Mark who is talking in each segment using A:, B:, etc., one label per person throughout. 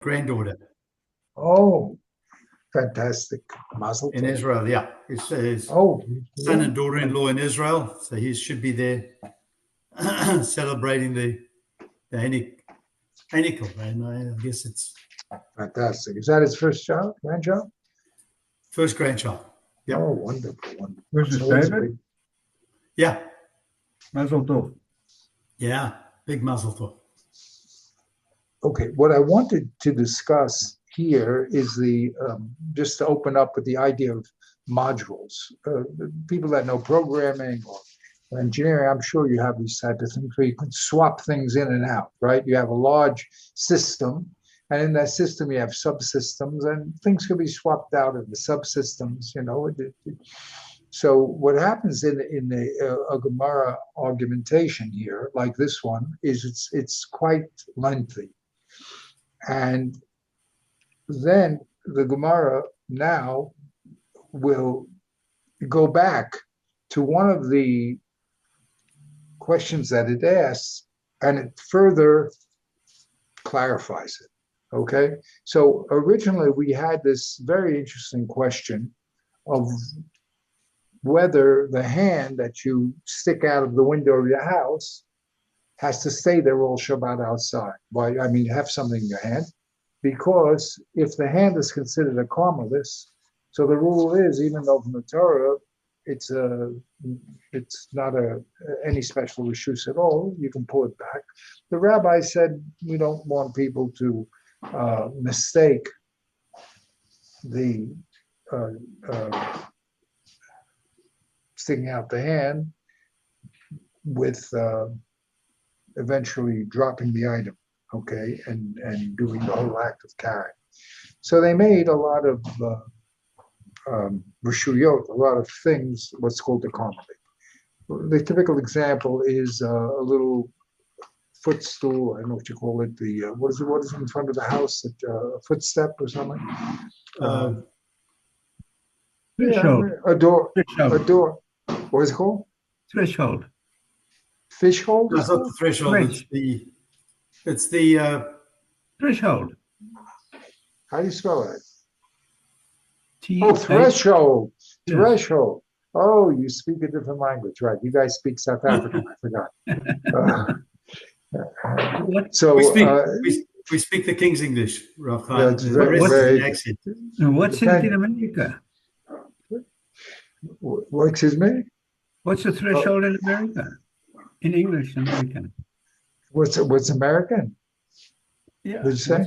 A: granddaughter
B: Oh, fantastic. Mazel
A: in
B: tov.
A: Israel. Yeah, his
B: Oh,
A: son
B: yeah.
A: and daughter-in-law in Israel. So he should be there celebrating the Hanukkah. And I guess it's
B: Fantastic. Is that his first child, grandchild?
A: first grandchild. Yep.
B: Oh, wonderful, wonderful.
C: Where's
B: It's
C: his
B: always
C: David?
B: big.
A: Yeah.
C: Mazel tov.
A: Yeah. Big mazel tov.
B: Okay, what I wanted to discuss here is just to open up with the idea of modules. People that know programming or engineering, I'm sure you have these type of things where you can swap things in and out, right? You have a large system, and in that system you have subsystems, and things can be swapped out of the subsystems, So what happens in a Gemara argumentation here, like this one, is it's quite lengthy. And then the Gemara now will go back to one of the questions that it asks, and it further clarifies it. Okay? So originally we had this very interesting question of whether the hand that you stick out of the window of your house has to stay there all Shabbat outside. Why? I mean, you have something in your hand, because if the hand is considered a karmelis, so the rule is, even though from the Torah it's not any special reshus at all, you can pull it back. The rabbi said we don't want people to mistake the sticking out the hand with eventually dropping the item, okay, and doing the whole act of carrying. So they made a lot of reshuyot, a lot of things, what's called the karmelit. The typical example is a little footstool, I don't know what you call it, what is in front of the house, a footstep or something?
C: Threshold.
B: A door.
C: Threshold.
B: A door. What is it called?
C: Threshold.
B: Fish hole?
A: That's not the threshold. It's the
C: Threshold.
B: How do you spell that?
C: Oh,
B: threshold.
C: Yes.
B: Threshold. Oh, you speak a different language, right? You guys speak South African. I forgot. So
A: we speak the King's English, Rav Chaim.
B: Yeah, it's very
A: accent.
C: What's it in America?
B: Excuse me?
C: What's the threshold in America? In English, American.
B: What's American?
C: Yeah.
B: What'd you say?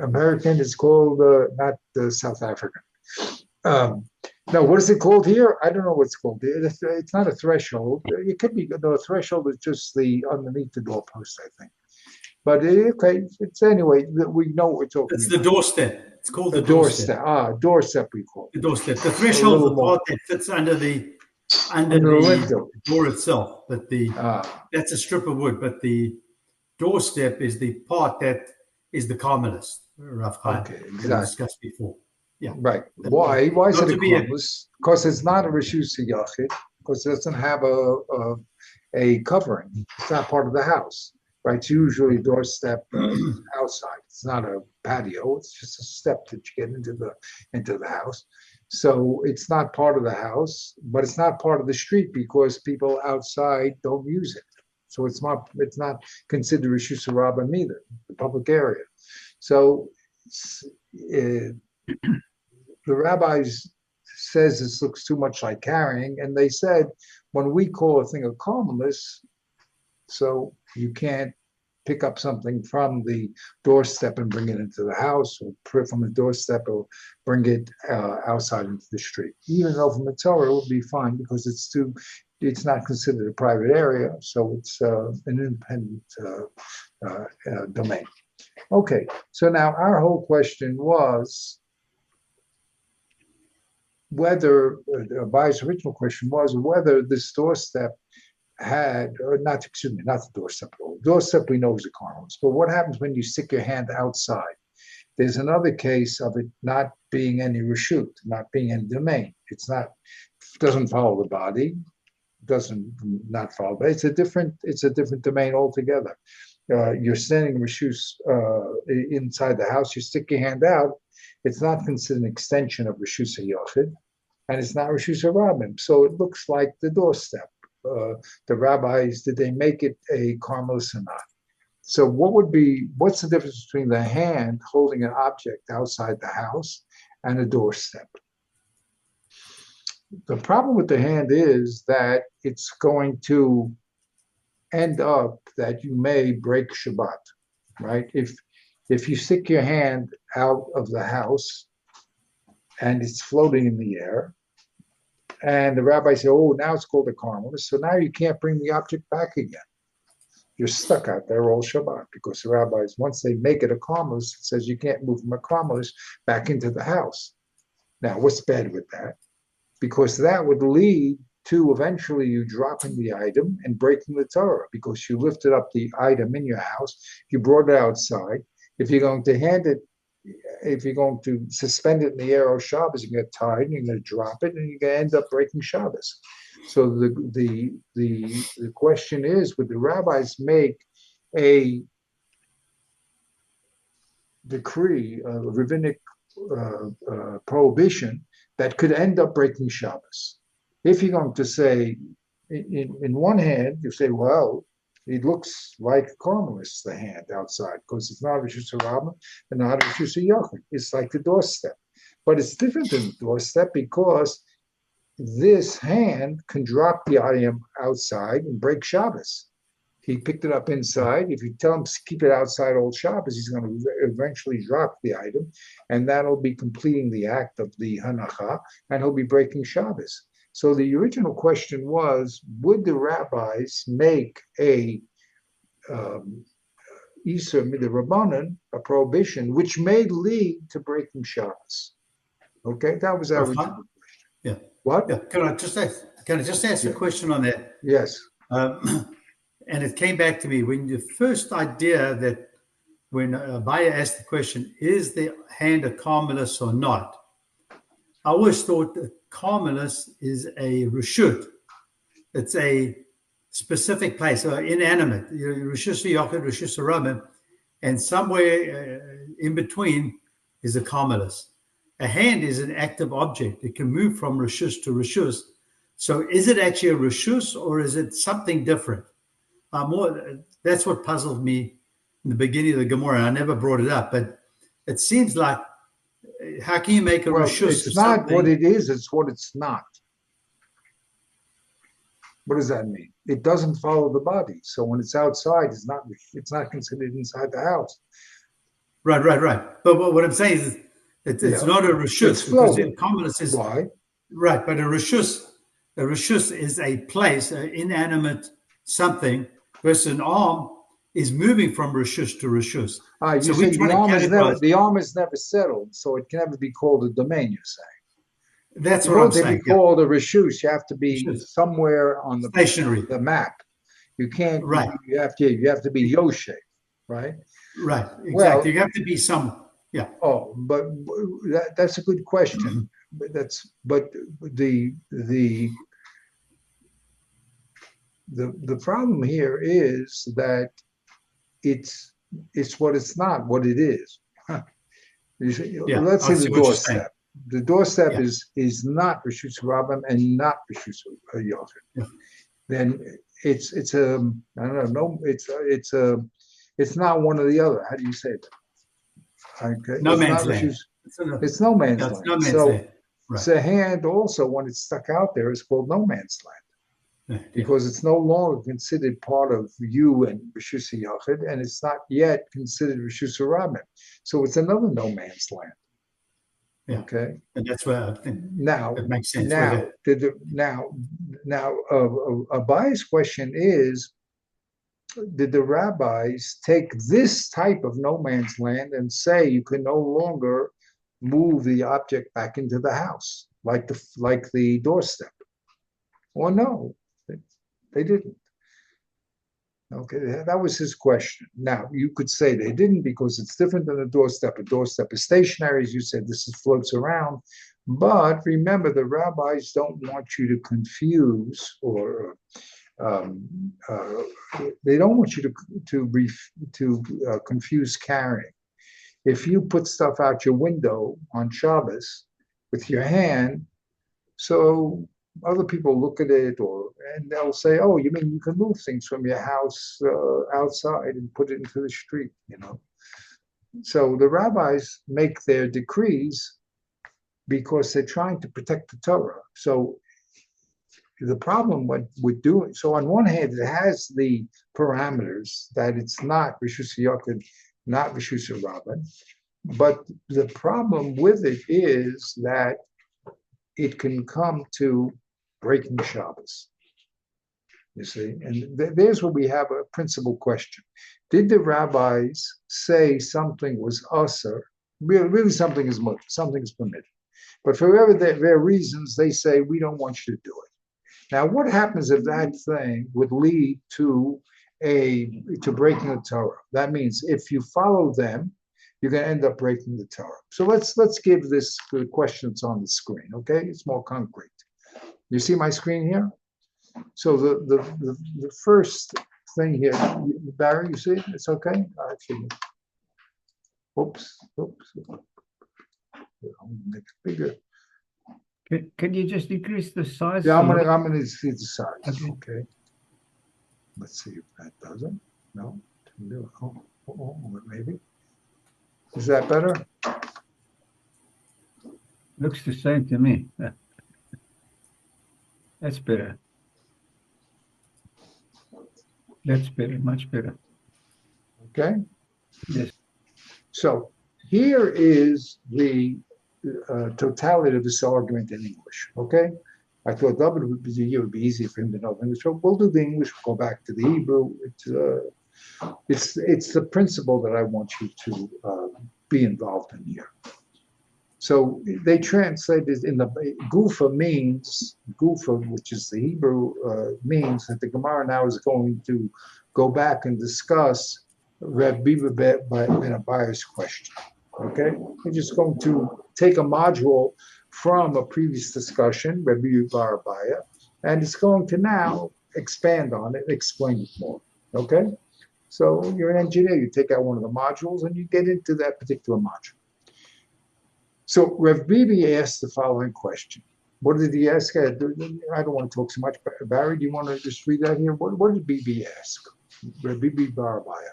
B: American is called not South African. No, what is it called here? I don't know what's called. It's not a threshold. It could be. No, a threshold is just the underneath the doorpost, I think. But okay, it's anyway. We know what we're talking about.
A: It's the doorstep. It's called the
B: doorstep. Doorstep we call it.
A: The doorstep. The threshold is the part that fits under the door itself. But that's a strip of wood. But the doorstep is the part that is the karmelis, Rav Chaim. Okay, exactly. Discussed before. Yeah.
B: Right. Why is it a karmelis? Because it's not a reshus yachid. Because it doesn't have a covering. It's not part of the house. Right, it's usually a doorstep outside. It's not a patio. It's just a step that you get into the house. So it's not part of the house, but it's not part of the street because people outside don't use it. So it's not considered reshus rabbim either, the public area. So the rabbis says this looks too much like carrying, and they said when we call a thing a karmelis, so you can't pick up something from the doorstep and bring it into the house, or from the doorstep or bring it outside into the street. Even though from the Torah it would be fine because it's not considered a private area, so it's an independent domain. Okay, so now our whole question was whether, Abaye's original question was whether this doorstep had, or not, excuse me, not the doorstep at all. Doorstep we know is a karmelis, but what happens when you stick your hand outside? There's another case of it not being any reshut, not being any domain. Doesn't follow the body, not follow, but it's a different domain altogether. you're standing reshus inside the house, you stick your hand out, it's not considered an extension of reshus yochid, and it's not reshus rabim. So it looks like the doorstep. The rabbis, did they make it a karmelis or not? So what's the difference between the hand holding an object outside the house and a doorstep? The problem with the hand is that it's going to end up that you may break Shabbat, right? If you stick your hand out of the house and it's floating in the air, and the rabbi said, oh, now it's called a karmelis, so now you can't bring the object back again. You're stuck out there all Shabbat, because the rabbis, once they make it a karmelis, it says you can't move from a karmelis back into the house. Now, what's bad with that? Because that would lead to eventually you dropping the item and breaking the Torah, because you lifted up the item in your house, you brought it outside. If you're going to hand it, if you're going to suspend it in the air on Shabbos, you get tired and you're going to drop it and you're going to end up breaking Shabbos. So the question is, would the rabbis make a decree, a rabbinic prohibition that could end up breaking Shabbos? If you're going to say, in one hand, you say, well, it looks like karmelis, the hand outside, because it's not reshus rabim and not reshus yochid. It's like the doorstep. But it's different than the doorstep, because this hand can drop the item outside and break Shabbos. He picked it up inside. If you tell him to keep it outside all Shabbos, he's going to eventually drop the item, and that'll be completing the act of the hanacha, and he'll be breaking Shabbos. So the original question was, would the rabbis make a Isur Midrabanan, a prohibition, which may lead to breaking Shabbos? Okay, that was our original question.
A: Yeah.
B: What?
A: Yeah. Can I just ask a question on that?
B: Yes.
A: And it came back to me when the first idea that when Abaye asked the question, is the hand a karmelis or not? I always thought that karmelis is a reshut. It's a specific place, inanimate. Reshus yochid, reshus rabim, and somewhere in between is a karmelis. A hand is an active object. It can move from reshus to reshus. So is it actually a reshus or is it something different? That's what puzzled me in the beginning of the Gemara. I never brought it up, but it seems like, how can you make a reshus?
B: It's not what it is, it's what it's not. What does that mean? It doesn't follow the body. So when it's outside, it's not considered inside the house.
A: Right. But what I'm saying is it's not a reshus. Because in karmelis is
B: why?
A: Right, but a reshus is a place, an inanimate something, versus an arm is moving from reshus to reshus.
B: You say the arm is never settled, so it can never be called a domain, you're saying.
A: That's what I'm saying.
B: To be called a reshus, you have to be somewhere on the
A: stationary,
B: the map. You can't.
A: Right.
B: You have to be Yoshe, right?
A: Right. Exactly. Well, you have to be some. Yeah.
B: Oh, but that's a good question. But the problem here is that it's what it's not, what it is. Let's say the doorstep. The doorstep is not reshus rabim and not reshus yochid. Yeah. Then it's not one or the other. How do you say that? Okay.
A: No man's land.
B: It's no man's land.
A: No man's land. Right.
B: So hand also, when it's stuck out there, is called no man's land. Because it's no longer considered part of you and reshus yochid, and it's not yet considered reshus rabim. So it's another no man's land.
A: Yeah.
B: Okay,
A: and that's where I think
B: now
A: it makes sense.
B: Now, Abaye's question is: did the rabbis take this type of no man's land and say you can no longer move the object back into the house, like the doorstep? Well, no, they didn't. Okay, that was his question. Now, you could say they didn't because it's different than a doorstep. A doorstep is stationary, as you said, floats around. But remember, the rabbis don't want you to confuse or they don't want you to confuse carrying. If you put stuff out your window on Shabbos with your hand, so other people look at it, and they'll say, "Oh, you mean you can move things from your house outside and put it into the street?" So the rabbis make their decrees because they're trying to protect the Torah. So the problem with doing so, on one hand, it has the parameters that it's not Rishus Yokid, not Rishus Rabban, but the problem with it is that it can come to breaking Shabbos. You see, and there's where we have a principal question. Did the rabbis say something was usher? Really something is much, something is permitted. But for whatever their reasons, they say, we don't want you to do it. Now, what happens if that thing would lead to breaking the Torah? That means if you follow them, you're going to end up breaking the Torah. So let's give this the question that's on the screen, okay? It's more concrete. You see my screen here? So the first thing here, Barry, you see it? It's okay? Actually, oops. I'll make it bigger.
C: Can you just decrease the size?
B: Yeah, I'm gonna see the size. Okay. Let's see if that does it. No. Maybe. Is that better?
C: Looks the same to me. That's better. That's better, much better.
B: Okay.
C: Yes.
B: So here is the totality of this argument in English. Okay. I thought David would be easy for him to know English. So we'll do the English. We'll go back to the Hebrew. It's the principle that I want you to be involved in here. So they translated in the Gufa, which is the Hebrew, means that the Gemara now is going to go back and discuss Reb Bibi ben Abaye's question. Okay, we're just going to take a module from a previous discussion, Reb Bibi bar Abaye, and it's going to now expand on it, explain it more. Okay, so you're an engineer, you take out one of the modules and you get into that particular module. So Rev Bibi asked the following question. What did he ask? I don't want to talk so much. Barry, do you want to just read that here? What did Bibi ask? Rev Bibi bar Abaye.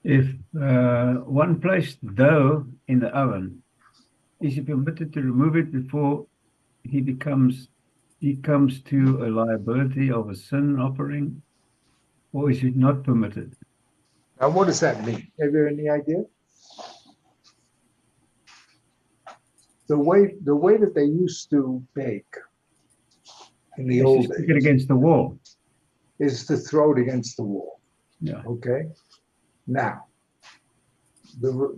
C: If one placed dough in the oven, is he permitted to remove it before he comes to a liability of a sin offering, or is it not permitted?
B: Now, what does that mean? Have you any idea? The way that they used to bake in the old days,
C: stick it against the wall,
B: is to throw it against the wall.
C: Yeah.
B: Okay. Now, the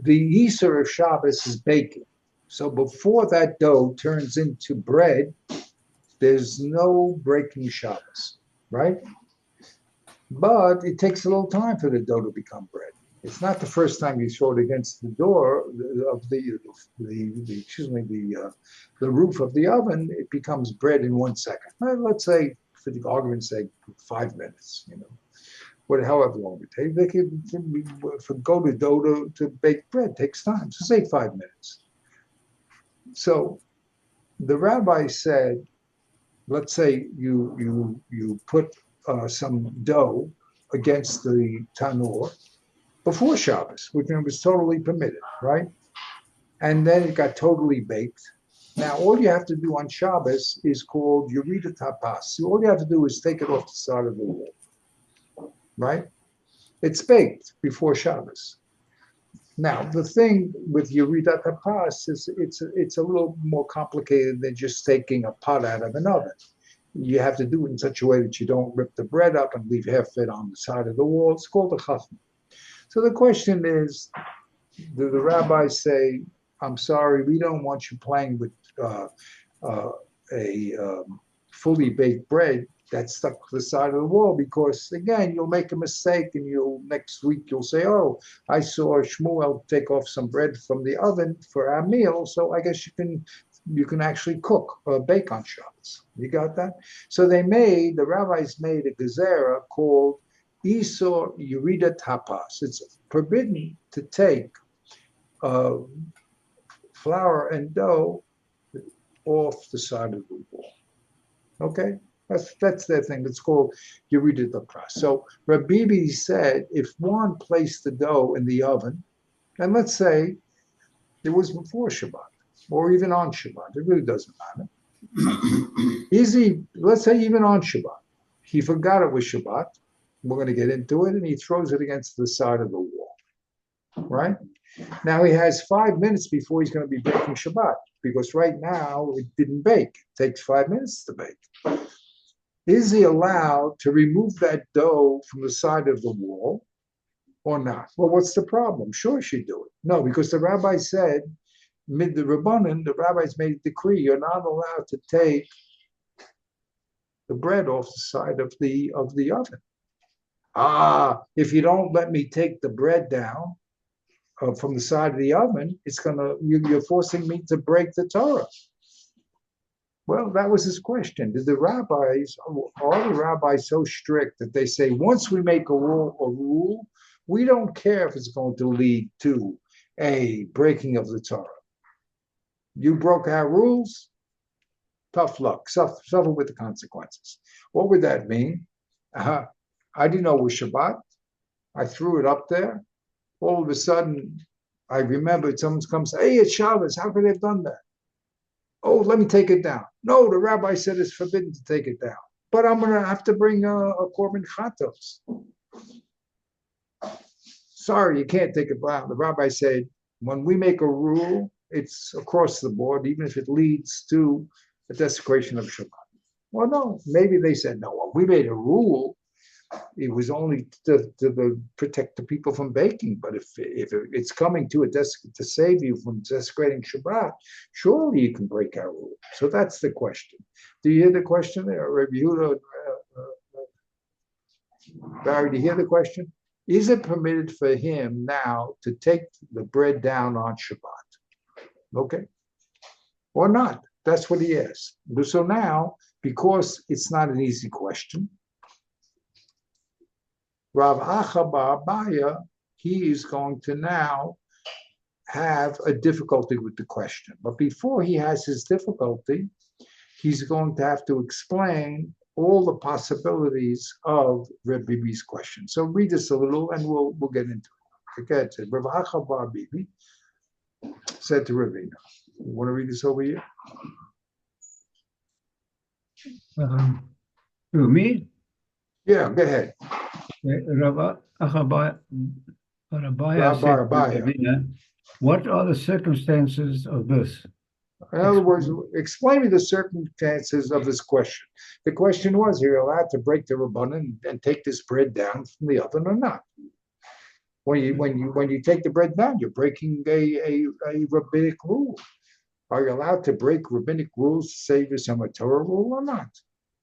B: Yisur of Shabbos is baking. So before that dough turns into bread, there's no breaking Shabbos, right? But it takes a little time for the dough to become bread. It's not the first time you throw it against the door of the roof of the oven. It becomes bread in 1 second. Let's say, for the argument's sake, 5 minutes. However long it takes. They can go to dough to bake bread takes time. So say 5 minutes. So the rabbi said, let's say you put some dough against the tanur before Shabbos, which was totally permitted, right? And then it got totally baked. Now, all you have to do on Shabbos is called Yerida Tapas. So all you have to do is take it off the side of the wall, right? It's baked before Shabbos. Now, the thing with Yerida Tapas is it's a little more complicated than just taking a pot out of an oven. You have to do it in such a way that you don't rip the bread up and leave half of it on the side of the wall. It's called a chachma. So the question is, do the rabbis say, I'm sorry, we don't want you playing with fully baked bread that's stuck to the side of the wall, because again, you'll make a mistake and next week you'll say, oh, I saw Shmuel take off some bread from the oven for our meal, so I guess you can you can actually cook or bake on Shabbos. You got that? So the rabbis made a gezerah called Isor Yuridat Hapas. It's forbidden to take flour and dough off the side of the wall. Okay? That's their thing. It's called Yuridat Hapas. So Rabbi Bibi said if one placed the dough in the oven, and let's say it was before Shabbat, or even on Shabbat, it really doesn't matter. Let's say even on Shabbat, he forgot it was Shabbat. We're going to get into it, and he throws it against the side of the wall, right? Now he has 5 minutes before he's going to be baking Shabbat, because right now it didn't bake. It takes 5 minutes to bake. Is he allowed to remove that dough from the side of the wall or not? Well, what's the problem? Sure, he should do it. No, because the rabbi said, the Rabbanan, the rabbis made a decree, you're not allowed to take the bread off the side of the oven. If you don't let me take the bread down from the side of the oven, you're forcing me to break the Torah. Well, that was his question. Are the rabbis so strict that they say once we make a rule, we don't care if it's going to lead to a breaking of the Torah? You broke our rules, tough luck, suffer with the consequences. What would that mean? I didn't know it was Shabbat. I threw it up there. All of a sudden, I remembered someone comes, hey, it's Shabbos. How could they have done that? Oh, let me take it down. No, the rabbi said it's forbidden to take it down. But I'm going to have to bring a korban chatos. Sorry, you can't take it down. The rabbi said, when we make a rule, it's across the board, even if it leads to a desecration of Shabbat. Well, no, maybe they said, no, well, we made a rule. It was only to protect the people from baking. But if it's coming to to save you from desecrating Shabbat, surely you can break our rule. So that's the question. Do you hear the question there, Rabbi Yehuda? Barry, do you hear the question? Is it permitted for him now to take the bread down on Shabbat? Okay. Or not? That's what he asked. So now, because it's not an easy question, Rav Acha bar Abaye, he is going to now have a difficulty with the question. But before he has his difficulty, he's going to have to explain all the possibilities of Reb Bibi's question. So read this a little and we'll get into it. Okay, it said, Rav Acha bar Bibi said to Ravina, you want to read this over here?
C: To me?
B: Yeah, go ahead.
C: Rav Abaye said to Ravina, what are the circumstances of this?
B: In other words, explain me the circumstances of this question. The question was, are you allowed to break the Rabbanan and take this bread down from the oven or not? When you take the bread down, you're breaking a rabbinic rule. Are you allowed to break rabbinic rules to save you some Torah rule or not?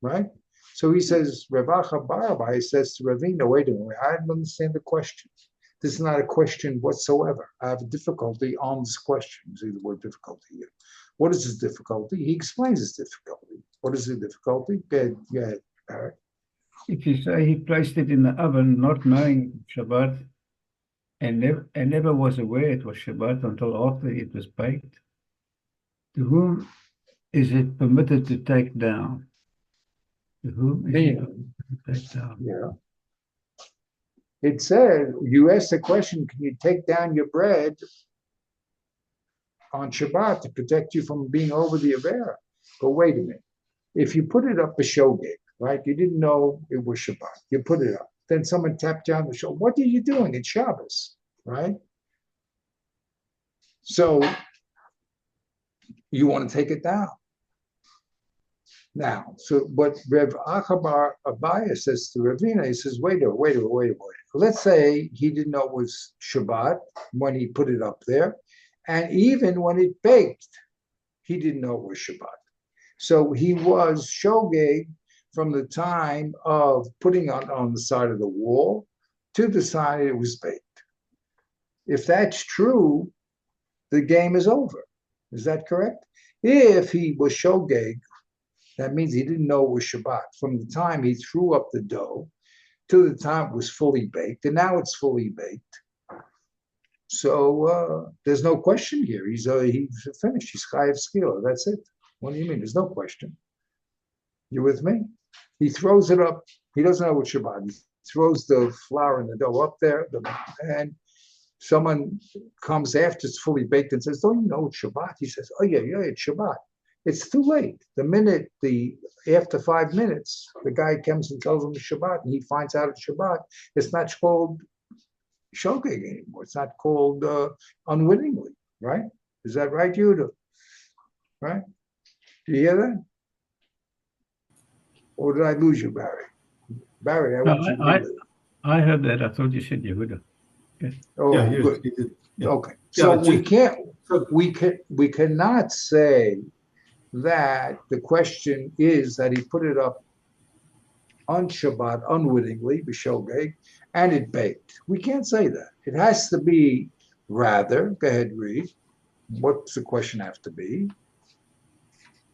B: Right? So he says, Rav Acha bar Abaye says to Ravina, wait a minute, I don't understand the question. This is not a question whatsoever. I have a difficulty on this question. See the word difficulty here. What is his difficulty? He explains his difficulty. What is the difficulty? Go ahead, Barry.
C: If you say he placed it in the oven, not knowing Shabbat, and never was aware it was Shabbat until after it was baked, to whom is it permitted to take down? To whom is it permitted to take down?
B: Yeah. It said, you asked the question, can you take down your bread on Shabbat to protect you from being over the Avera? But wait a minute. If you put it up a shogeg, right? You didn't know it was Shabbat. You put it up. Then someone tapped you on the shoulder. What are you doing? It's Shabbos, right? So you want to take it down. Now, so what Rav Acha bar Abaye says to Ravina, he says, wait a minute. Let's say he didn't know it was Shabbat when he put it up there. And even when it baked, he didn't know it was Shabbat. So he was shogeg from the time of putting it on the side of the wall to the side it was baked. If that's true, the game is over. Is that correct? If he was shogeg, that means he didn't know it was Shabbat. From the time he threw up the dough to the time it was fully baked, and now it's fully baked. So there's no question here. He's finished. He's chayav skila. That's it. What do you mean? There's no question. You with me? He throws it up. He doesn't know what Shabbat. He throws the flour and the dough up there, and someone comes after it's fully baked and says, "Don't you know it's Shabbat?" He says, "Oh yeah, it's Shabbat." It's too late. After 5 minutes, the guy comes and tells him it's Shabbat, and he finds out it's Shabbat. It's not called shogeg anymore. It's not called unwittingly, right? Is that right, Yehuda? Right? Do you hear that? Or did I lose you, Barry? Barry, I want you to
C: I heard that. I thought you said Yehuda.
B: Okay. Oh, yeah, good. Yeah. Okay. So we cannot say that the question is that he put it up on Shabbat unwittingly, b'shogeg, and it baked. We can't say that. It has to be rather, go ahead, read. What's the question have to be?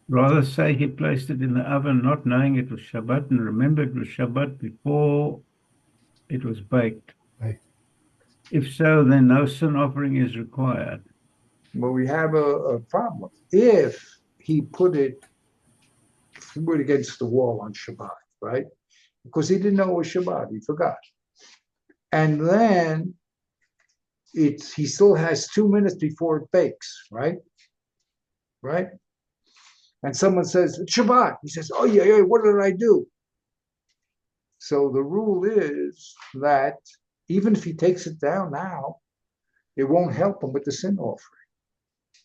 C: Rather say he placed it in the oven not knowing it was Shabbat and remembered it was Shabbat before it was baked.
A: Right.
C: If so, then no sin offering is required.
B: Well, we have a problem. If he threw it against the wall on Shabbat, right? Because he didn't know it was Shabbat, he forgot. And then he still has 2 minutes before it bakes, right? Right? And someone says, it's Shabbat. He says, oh yeah, what did I do? So the rule is that even if he takes it down now, it won't help him with the sin offering.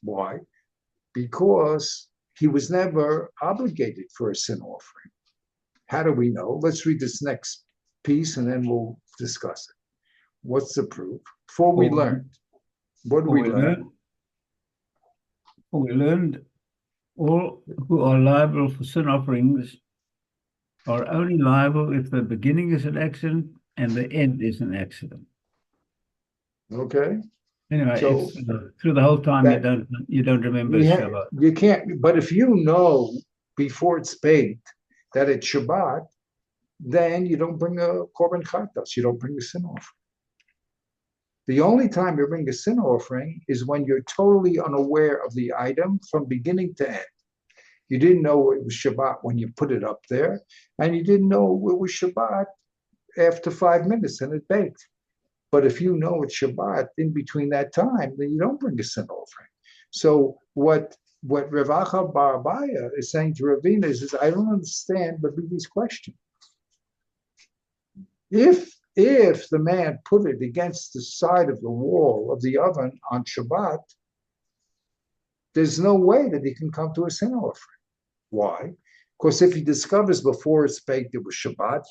B: Why? Because he was never obligated for a sin offering. How do we know? Let's read this next piece and then we'll discuss it. What's the proof? Before we learned, what did we learn?
C: We learned all who are liable for sin offerings are only liable if the beginning is an accident and the end is an accident.
B: Okay.
C: Anyway, so through the whole time you don't remember Shabbat.
B: You can't. But if you know before it's baked that it's Shabbat, then you don't bring a korban chatas. You don't bring a sin offering. The only time you bring a sin offering is when you're totally unaware of the item from beginning to end. You didn't know it was Shabbat when you put it up there, and you didn't know it was Shabbat after 5 minutes and it baked. But if you know it's Shabbat in between that time, then you don't bring a sin offering. So what Rav Acha bar Abaye is saying to Ravina is I don't understand Bibi's question. If the man put it against the side of the wall of the oven on Shabbat, there's no way that he can come to a sin offering. Why? Because if he discovers before it's baked it was Shabbat,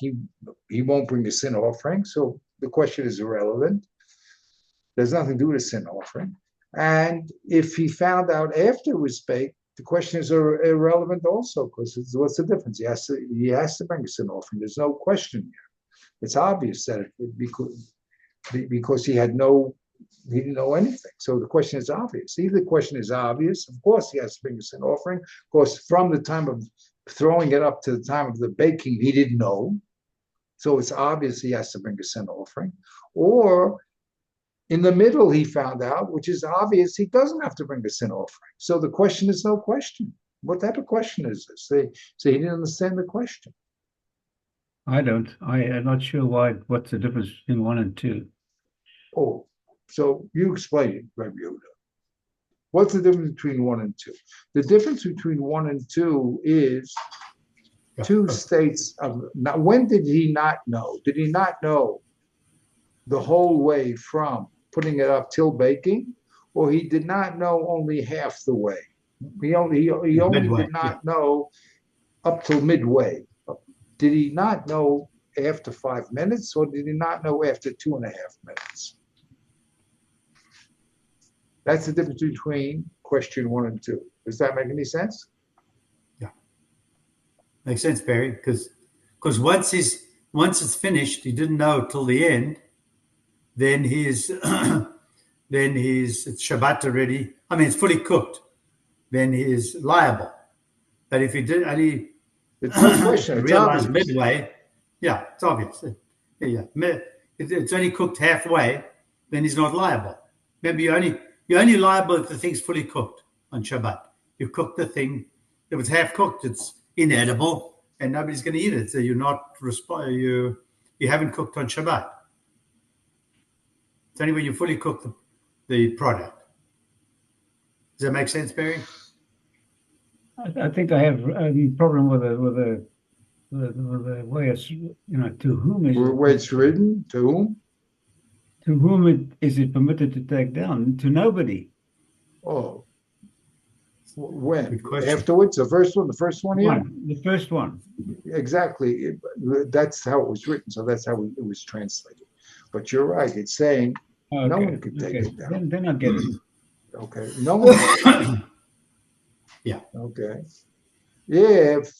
B: he won't bring a sin offering. So the question is irrelevant. There's nothing to do with a sin offering. And if he found out after it was baked, the question is irrelevant also, because what's the difference? He has to bring a sin offering. There's no question here. It's obvious that because he didn't know anything. So the question is obvious. Either the question is obvious, of course he has to bring a sin offering. Of course, from the time of throwing it up to the time of the baking, he didn't know. So it's obvious he has to bring a sin offering. Or in the middle, he found out, which is obvious, he doesn't have to bring a sin offering. So the question is no question. What type of question is this? So he didn't understand the question.
C: I don't. I am not sure what's the difference between 1 and 2.
B: Oh, so you explain it, Rabbi Yehuda. What's the difference between 1 and 2? The difference between 1 and 2 is two states of. Now, when did he not know? Did he not know the whole way from putting it up till baking, or he did not know only half the way? He only did not know up till midway. Did he not know after 5 minutes, or did he not know after 2.5 minutes? That's the difference between question 1 and 2. Does that make any sense?
A: Yeah, makes sense, Barry. Because once it's finished, he didn't know till the end. Then it's Shabbat already. I mean, it's fully cooked. then he is liable. But if he did only
B: it's no question, it's
A: realize
B: obvious.
A: midway, yeah, it's obvious. Yeah, it's only cooked halfway, then he's not liable. Maybe you're only liable if the thing's fully cooked on Shabbat. You cook the thing. If it's half cooked, it's inedible, and nobody's going to eat it. So you're not you haven't cooked on Shabbat. It's only when you fully cook the product. Does that make sense, Barry?
C: I think I have a problem with the way it's, to whom is
B: The way it's written, to whom?
C: To whom is it permitted to take down? To nobody.
B: Oh, when? Afterwards, the first one here?
C: The first one.
B: Exactly. That's how it was written, so that's how it was translated. But you're right. It's saying no one could take it down.
C: Then I get it.
B: Okay. No one.
A: Yeah.
B: Okay. If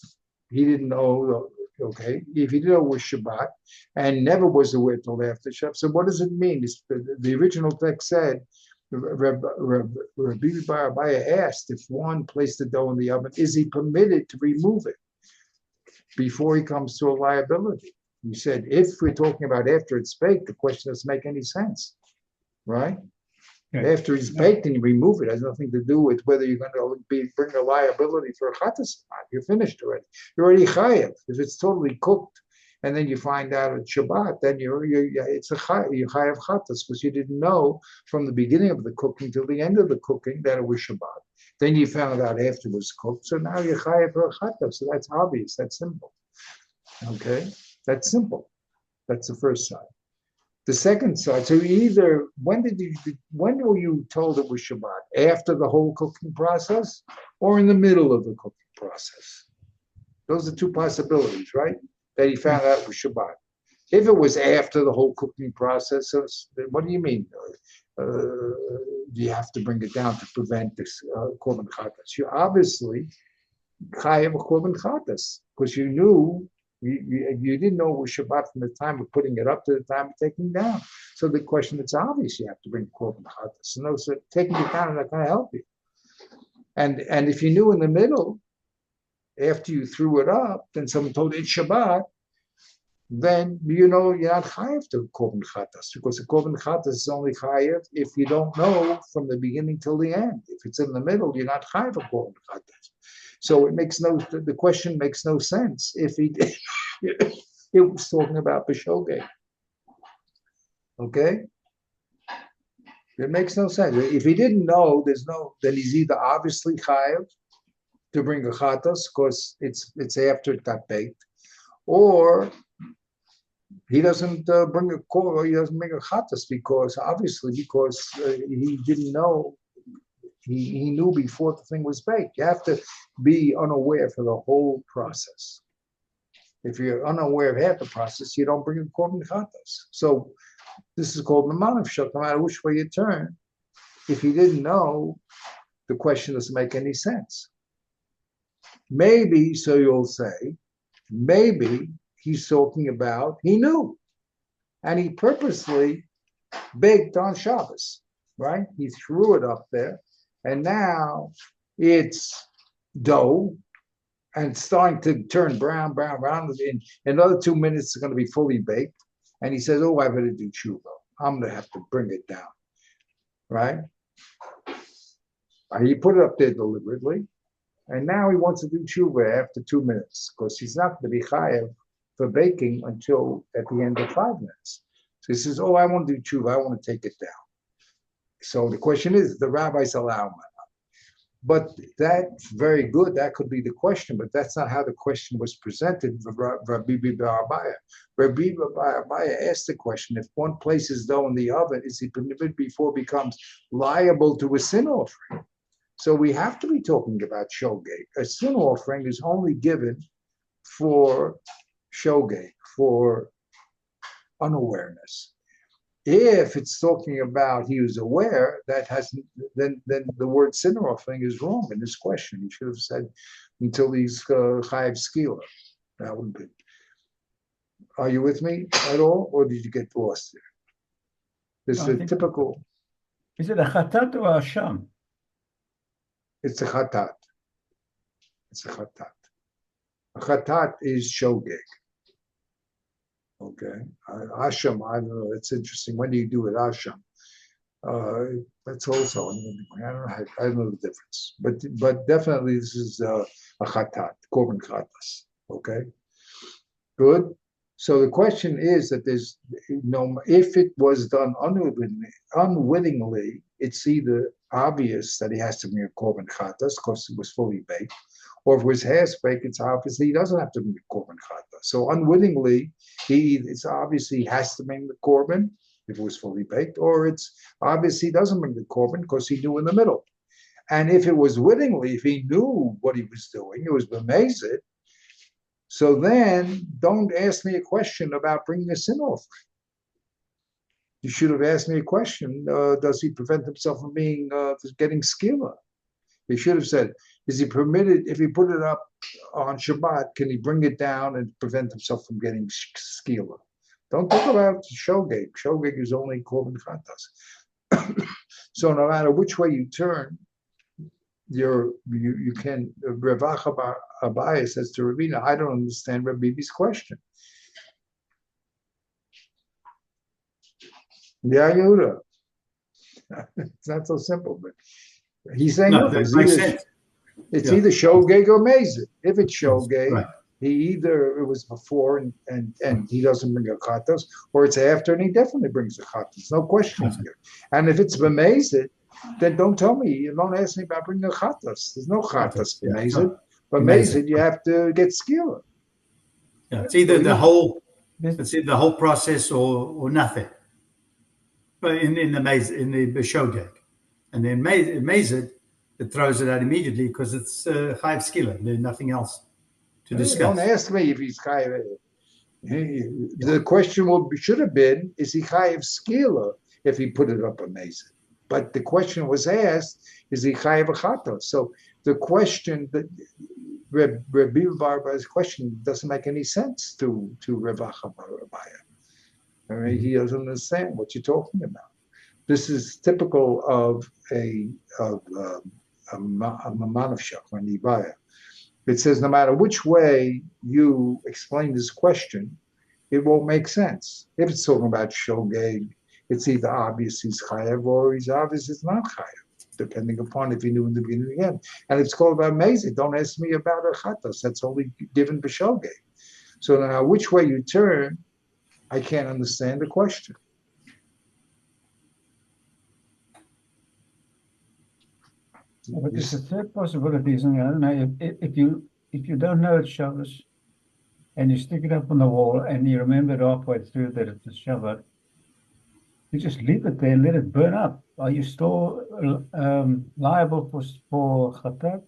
B: he didn't know, okay, if he didn't know it was Shabbat and never was aware till after Shabbat, so what does it mean? The original text said, Bibi Abaye asked if one placed the dough in the oven, is he permitted to remove it before he comes to a liability? He said, if we're talking about after it's baked, the question doesn't make any sense, right? Okay. After it's baked and you remove it, has nothing to do with whether you're going to bring a liability for a chatas. You're finished already. You're already chayav. If it's totally cooked, and then you find out at Shabbat, then you're chayav chatas because you didn't know from the beginning of the cooking till the end of the cooking that it was Shabbat. Then you found out after it was cooked, so now you're chayav for a chatas. So that's obvious. That's simple. Okay, that's simple. That's the first side. The second side, so either when were you told it was Shabbat? After the whole cooking process or in the middle of the cooking process? Those are two possibilities, right? That he found out it was Shabbat. If it was after the whole cooking process, what do you mean? You have to bring it down to prevent this korban chatas. You obviously chayav korban chatas because you knew. You didn't know it was Shabbat from the time of putting it up to the time of taking it down. So the question, it's obvious you have to bring korban chatas. No, so taking it down is not going to help you. And if you knew in the middle, after you threw it up, then someone told you it's Shabbat, then you know you're not chayav to korban chatas because the korban chatas is only chayav if you don't know from the beginning till the end. If it's in the middle, you're not chayav for korban chatas. So the question makes no sense if he did. It was talking about B'shogeg. Okay? It makes no sense. If he didn't know, then he's either obviously chayav to bring a chatas because it's after it got baked, or he doesn't bring a chatas because he didn't know. He knew before the thing was baked. You have to be unaware for the whole process. If you're unaware of half the process, you don't bring a korban chatas. So this is called memanav shel. No matter which way you turn, if you didn't know, the question doesn't make any sense. Maybe, so you'll say, maybe he's talking about he knew, and he purposely baked on Shabbos, right? He threw it up there. And now it's dough and it's starting to turn brown. In another 2 minutes, it's going to be fully baked. And he says, oh, I better do tshuva. I'm going to have to bring it down, right? He put it up there deliberately. And now he wants to do tshuva after 2 minutes because he's not going to be chayav for baking until at the end of 5 minutes. So he says, oh, I want to do tshuva. I want to take it down. So the question is, the rabbis allow him. But that's very good. That could be the question, but that's not how the question was presented for Rabbi Abaye. Rabbi Abaye asked the question, if one places dough in the oven, is he permitted before it becomes liable to a sin offering? So we have to be talking about shogeg. A sin offering is only given for shogeg, for unawareness. If it's talking about he was aware, then the word sinner offering is wrong in this question. He should have said until he's chayav skila. That would be. Are you with me at all, or did you get lost there? This is a typical.
C: Is it a chatat or a sham?
B: It's a chatat. It's a chatat. A chatat is shogeg. Okay. Asham, I don't know. It's interesting. When do you do it? Asham. That's also, I don't know the difference. But definitely this is a chatat, korban chatas. Okay. Good. So the question is that there's if it was done unwittingly, it's either obvious that he has to bring a korban chatas because it was fully baked, or if it was half baked, it's obvious he doesn't have to bring the korban chatas. So unwittingly, it's obviously he has to bring the korban if it was fully baked, or it's obvious he doesn't bring the korban because he knew in the middle. And if it was wittingly, if he knew what he was doing, it was b'mezid. So then, don't ask me a question about bringing a sin offering. You should have asked me a question: does he prevent himself from getting skila? He should have said: is he permitted if he put it up on Shabbat? Can he bring it down and prevent himself from getting skila? Don't talk about shogeg. Shogeg is only korban chatas. So no matter which way you turn, you can. Rav Abaye says to Ravina, I don't understand Rabbi Bibi's question. Yeah, Yehuda. It's not so simple, but he's saying
A: that makes sense.
B: It's either shogeg or mezid. If it's shogeg, it was before and he doesn't bring a chatas, or it's after and he definitely brings a chatas. No question here. And if it's b'mezid, then don't tell me. Don't ask me about bringing a chatas. There's no chatas b'mezid. B'mezid, you have to get skila.
A: Yeah, it's either the whole process or nothing. But in the shogeg, and then mezid, it throws it out immediately because it's chayav skila. There's nothing else to discuss.
B: Don't ask me if he's chayav. The question should have been: is he chayav skila if he put it up a mezid? But the question was asked: is he chayav chatos? So the question that Rabbi Barba's question doesn't make any sense to Rav Abaye. I mean, he doesn't understand what you're talking about. This is typical of a manavshach or nibaya. It says no matter which way you explain this question, it won't make sense. If it's talking about shogeg, it's either obvious he's chayav or he's obvious it's not chayav, depending upon if he knew in the beginning again. And it's called about mezid. Don't ask me about a chatas. That's only given b'shogeg. So now, which way you turn, I can't understand the question.
C: But there's a third possibility, isn't it? I don't know if you don't know it's Shabbos and you stick it up on the wall and you remember halfway through that it's a Shabbat, you just leave it there and let it burn up. Are you still liable for chatat?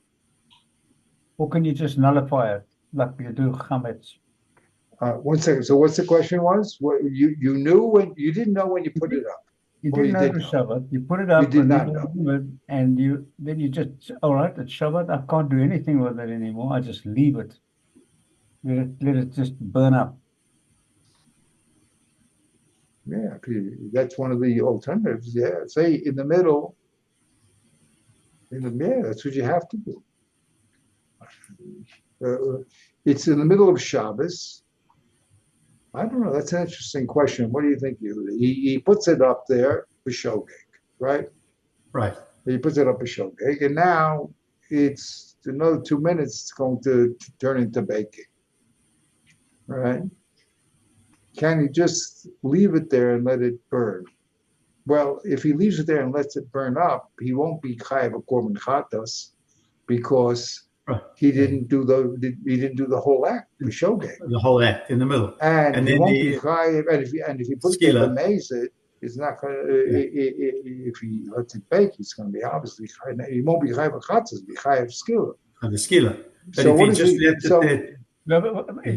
C: Or can you just nullify it like you do chametz?
B: 1 second. So what's the question was? What you knew when you didn't know when you put it up?
C: You didn't know it was Shabbat. You put it up.
B: You did not know.
C: And then you just, all right, it's Shabbat. I can't do anything with it anymore. I just leave it. Let it just burn up.
B: Yeah, that's one of the alternatives. Yeah, say in the middle. That's what you have to do. It's in the middle of Shabbos. I don't know. That's an interesting question. What do you think, Yehuda? He puts it up there for shogeg, right?
A: Right.
B: He puts it up for shogeg, and now it's another 2 minutes. It's going to turn into baking, right? Can he just leave it there and let it burn? Well, if he leaves it there and lets it burn up, he won't be chayav a korban chatas because he didn't do the whole act, the shogeg.
A: The whole act in the middle.
B: And he won't be chayav. And if he puts it in the mezid, it's not going to. If he lets it bake, he's going to be obviously chayav. He won't be chayav chatas. He'll be chayav skila.
A: The skila.
B: So what is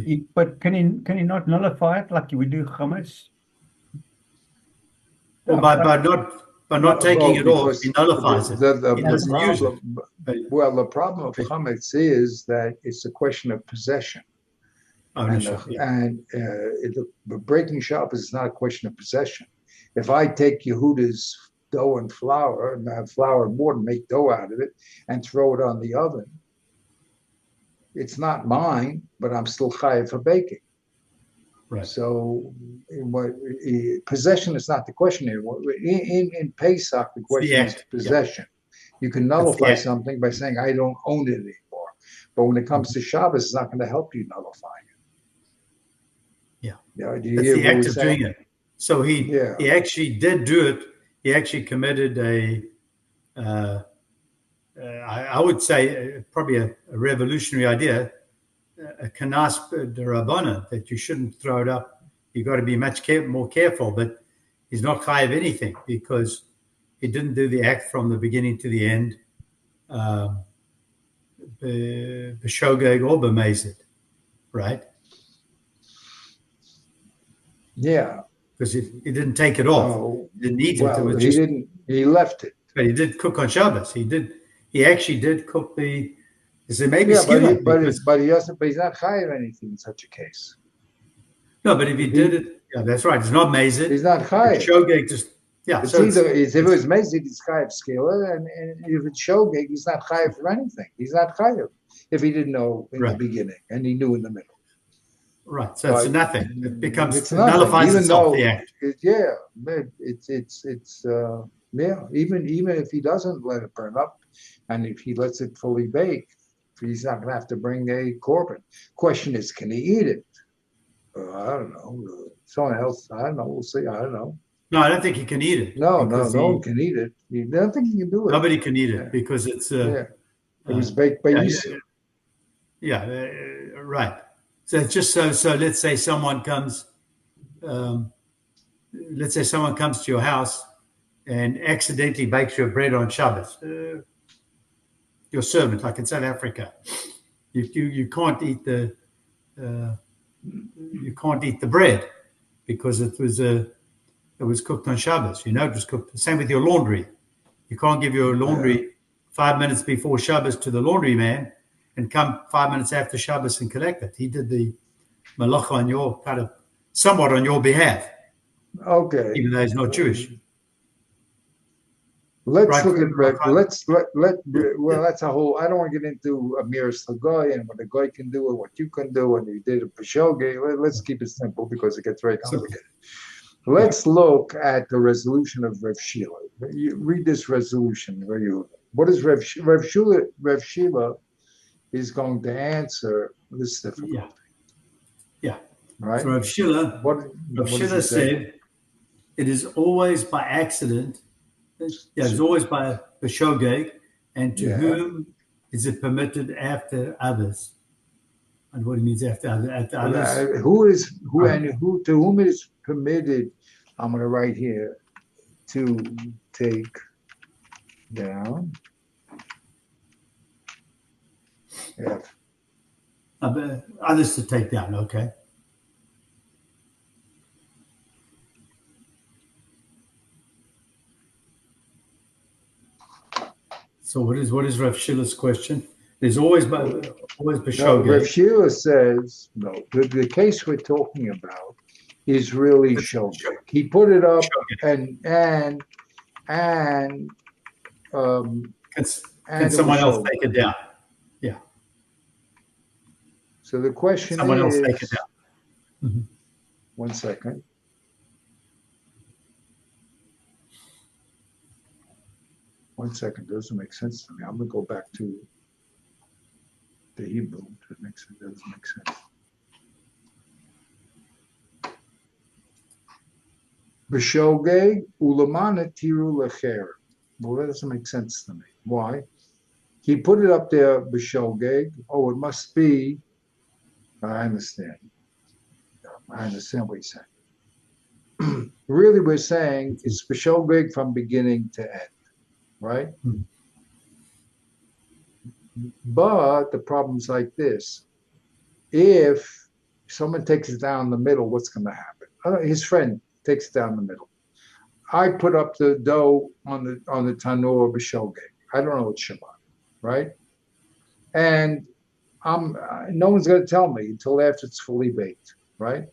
B: he?
C: But can he not nullify it like we do chametz?
A: Well, by not taking it off, he nullifies it. He doesn't use it.
B: Well, the problem of chametz is that it's a question of possession. And breaking Shabbos is not a question of possession. If I take Yehuda's dough and flour and have flour and water, make dough out of it, and throw it on the oven. It's not mine, but I'm still chayav for baking.
A: Right.
B: So, possession is not the question here. In Pesach, the question is possession. You can nullify something by saying, I don't own it anymore. But when it comes to Shabbos, it's not going to help you nullify it.
A: Yeah. Do you hear the act of doing it. So he actually did do it. He actually committed I would say probably a revolutionary idea, a kanas d'Rabbanan, that you shouldn't throw it up. You've got to be much more careful. But he's not chayav anything because he didn't do the act from the beginning to the end. B'shogeg or b'mezid, right?
B: Yeah.
A: Because he didn't take it off. He didn't eat it. It was
B: he didn't. He left it.
A: But he did cook on Shabbos. He actually did cook the. Is it maybe
B: but he doesn't. But he's not chayav anything in such a case.
A: No, but if he did it, that's right. It's not mezid.
B: He's not chayav.
A: Shogeg just
B: It's either if it was mezid, it's chayav skila, and if it's shogeg, he's not chayav for anything. He's not chayav if he didn't know in the beginning and he knew in the middle.
A: Right, so it's nothing. It becomes nullifies itself. The act.
B: Even if he doesn't let it burn up, and if he lets it fully bake, he's not going to have to bring a korban. Question is, can he eat it? I don't know. Someone else, I don't know. We'll see. I don't know.
A: No, I don't think he can eat it.
B: No one can eat it. I don't think he can do it.
A: Nobody can eat it because it's.
B: It was baked by Yisrael.
A: Right. So just so let's say someone comes. Let's say someone comes to your house and accidentally bakes your bread on Shabbos. Your servant, like in South Africa, you can't eat the bread because it was cooked on Shabbos. It was cooked. Same with your laundry. You can't give your laundry 5 minutes before Shabbos to the laundry man and come 5 minutes after Shabbos and collect it. He did the malacha on your somewhat on your behalf.
B: Okay.
A: Even though he's not Jewish.
B: Let's look at well, that's a whole. I don't want to get into Amiras Lagoy and what the guy can do and what you can do and you did a Peshoge. Let's keep it simple because it gets very complicated. Let's look at the resolution of Rev Shila. You read this resolution. What is Rev Shila? Rev Shila is going to answer this difficulty.
A: Yeah.
B: Right.
A: So Rev Shila said, "It is always by accident." It's always by B'shogeg, and to whom is it permitted after others? And what it means after others?
B: To whom it is permitted? I'm going to write here to take down.
A: Others to take down. Okay. So what is Rav Shila's question? There's always B'shogeg.
B: No, Rav Shila says no. The case we're talking about is really shogeg. He put it up and
A: can someone else take it down? Yeah.
B: So the question
A: someone
B: is,
A: else take it down. Mm-hmm.
B: 1 second. Doesn't make sense to me. I'm going to go back to the Hebrew. It doesn't make sense. B'shogeg ulamana tiru lecher. Well, that doesn't make sense to me. Why? He put it up there, b'shogeg. Oh, it must be. I understand. I understand what he's saying. Really, we're saying it's b'shogeg from beginning to end. Right? But the problem's like this. If someone takes it down the middle, what's going to happen? His friend takes it down the middle. I put up the dough on the tanur b'shogeg. I don't know it's Shabbat, right? And no one's going to tell me until after it's fully baked, right?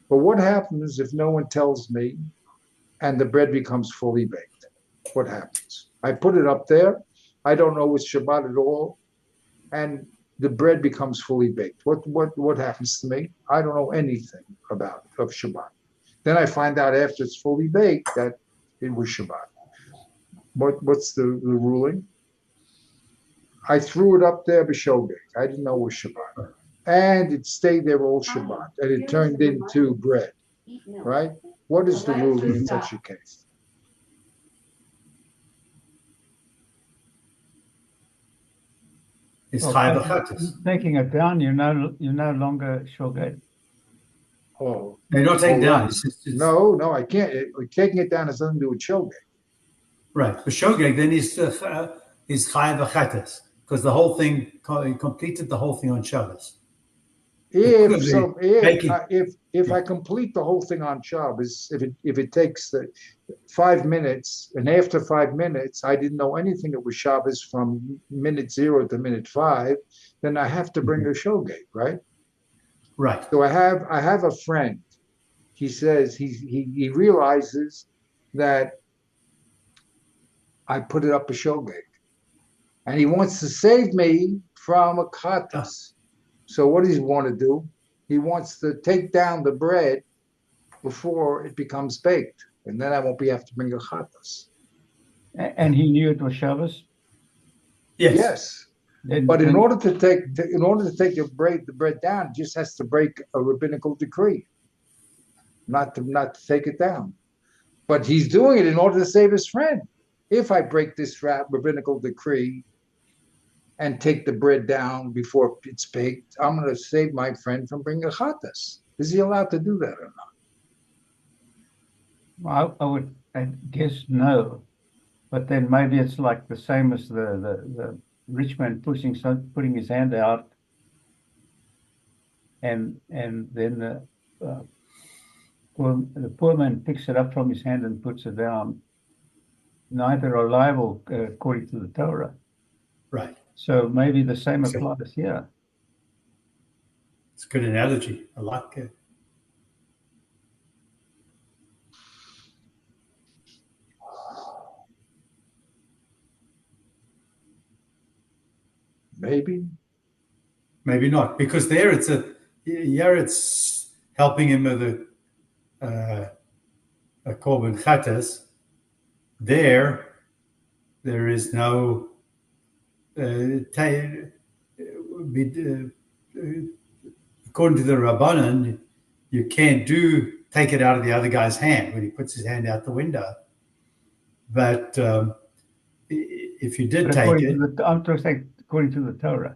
B: But what happens if no one tells me and the bread becomes fully baked. What happens? I put it up there. I don't know it's Shabbat at all, and the bread becomes fully baked. What happens to me? I don't know anything about of Shabbat. Then I find out after it's fully baked that it was Shabbat. What's the ruling? I threw it up there b'shogeg. I didn't know it was Shabbat, and it stayed there all Shabbat, and it turned into bread. Right? What is the ruling in such a case?
A: It's
C: taking it down, you're no longer shogeg.
B: Oh,
A: they're not taking down. It's,
B: no, I can't. Taking it down has nothing to do with shogeg.
A: Right, the shogeg then is chayav achatas, because the whole thing completed the whole thing on Shabbos.
B: If I complete the whole thing on Shabbos, if it takes 5 minutes, and after 5 minutes I didn't know anything it was Shabbos from minute 0 to minute 5, then I have to bring a shogeg, right?
A: Right.
B: So I have a friend. He says he realizes that I put it up a shogeg, and he wants to save me from a katas. So what does he want to do? He wants to take down the bread before it becomes baked, and then I won't have to bring a chatas.
C: And he knew it was Shabbos?
B: Yes. But in order to take the bread down, he just has to break a rabbinical decree, not to take it down. But he's doing it in order to save his friend. If I break this rabbinical decree and take the bread down before it's baked, I'm going to save my friend from bringing a chatas. Is he allowed to do that or
C: not? Well, I guess no. But then maybe it's like the same as the rich man putting his hand out, and then the poor man picks it up from his hand and puts it down. Neither are liable according to the Torah.
A: Right.
C: So maybe the same applies here.
A: It's a good analogy. I like it.
B: Maybe
A: not, because there it's helping him with a korban chatas. There is no according to the Rabbanan, you can't take it out of the other guy's hand when he puts his hand out the window. But if you did take it,
C: I'm saying according to the Torah.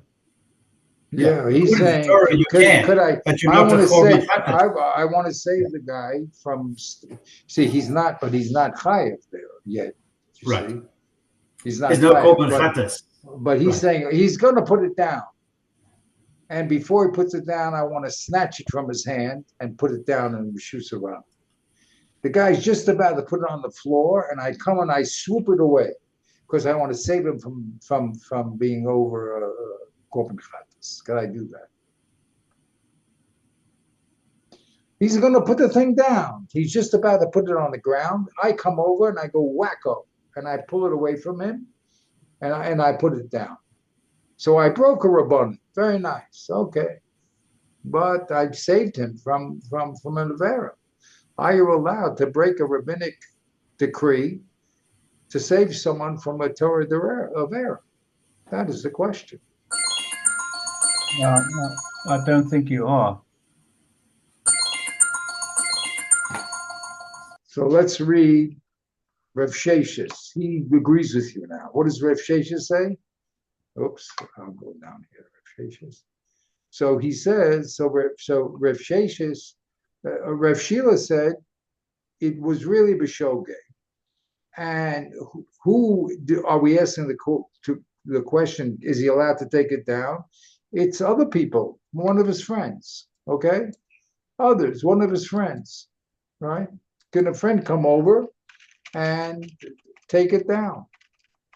B: Yeah, he's saying,
A: Torah, you can, but you're not the korban chatas.
B: I want to save the guy from. See, he's not chayav there yet.
A: Right.
B: See? He's not.
A: There's no korban chatas.
B: But he's saying he's going to put it down. And before he puts it down, I want to snatch it from his hand and put it down in the Rishus around. The guy's just about to put it on the floor, and I come and I swoop it away because I want to save him from being over korban chatas. Can I do that? He's going to put the thing down. He's just about to put it on the ground. I come over and I go wacko, and I pull it away from him, and I put it down. So I broke a rabbanon. Very nice. Okay. But I saved him from an avera. Are you allowed to break a rabbinic decree to save someone from a Torah avera? That is the question.
C: No, I don't think you are.
B: So let's read Rav Sheshes. He agrees with you now. What does Rav Sheshes say? Oops, I'll go down here. Rav Sheshes. So he says, Rav Sheshes, Rav Shila said it was really b'shogeg. And who are we asking the question, is he allowed to take it down? It's other people, one of his friends, okay? Others, one of his friends, right? Can a friend come over and take it down?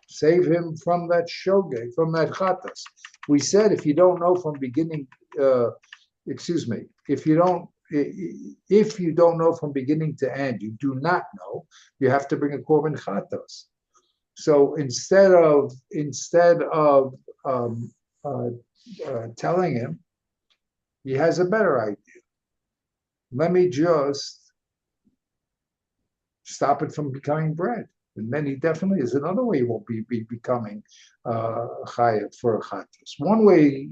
B: Save him from that shogeg, from that chatas. We said if you don't know from beginning, if you don't if you don't know from beginning to end, you do not know, you have to bring a korban chatos. So instead of telling him, he has a better idea. Let me just stop it from becoming bread. And then he definitely is another way he won't be becoming chayav for a chatos. One way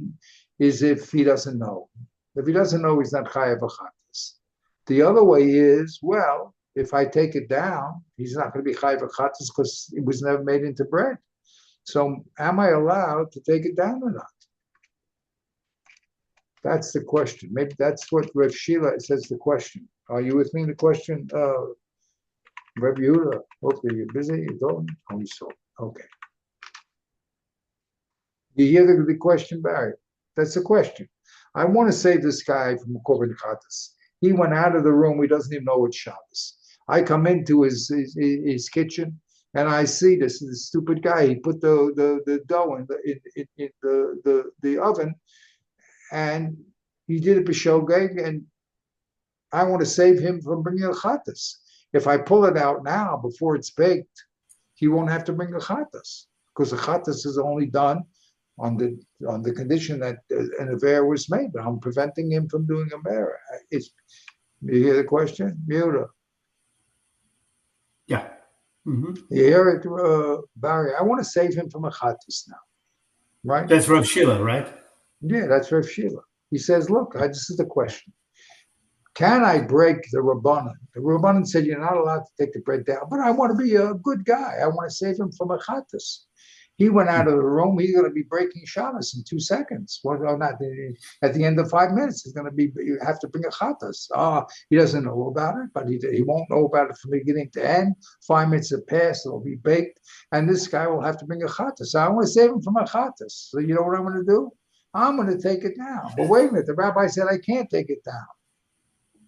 B: is if he doesn't know. If he doesn't know, he's not chayav a chatos. The other way is, well, if I take it down, he's not going to be chayav a chatos because it was never made into bread. So am I allowed to take it down or not? That's the question. Maybe that's what Rev Sheila says the question. Are you with me in the question? Rev Yehuda, okay, you're busy, you're going? Oh, so, okay. You hear the question, Barry? That's the question. I want to save this guy from Korban Chatas. He went out of the room, he doesn't even know it's Shabbos. I come into his kitchen and I see this stupid guy. He put the dough in the oven and he did it b'shogeg, and I want to save him from bringing a chatas. If I pull it out now before it's baked, he won't have to bring a chatas because the chatas is only done on the condition that an aver was made. But I'm preventing him from doing a aver. You hear the question, Yehuda?
A: Yeah. Mm-hmm.
B: You hear it, Barry? I want to save him from a chatas now, right?
A: That's Rav Sheila, right?
B: Yeah, that's Rav Sheila. He says, look, this is the question. Can I break the Rabbanan? The Rabbanan said you're not allowed to take the bread down, but I want to be a good guy. I want to save him from a chatas. He went out of the room. He's going to be breaking Shabbos in 2 seconds. Well, no, not at the end of 5 minutes. He's going to be. You have to bring a chatas. He doesn't know about it, but he won't know about it from beginning to end. 5 minutes have passed. It'll be baked, and this guy will have to bring a chatas. So I want to save him from a chatas. So you know what I'm going to do? I'm going to take it down. But wait a minute. The rabbi said I can't take it down.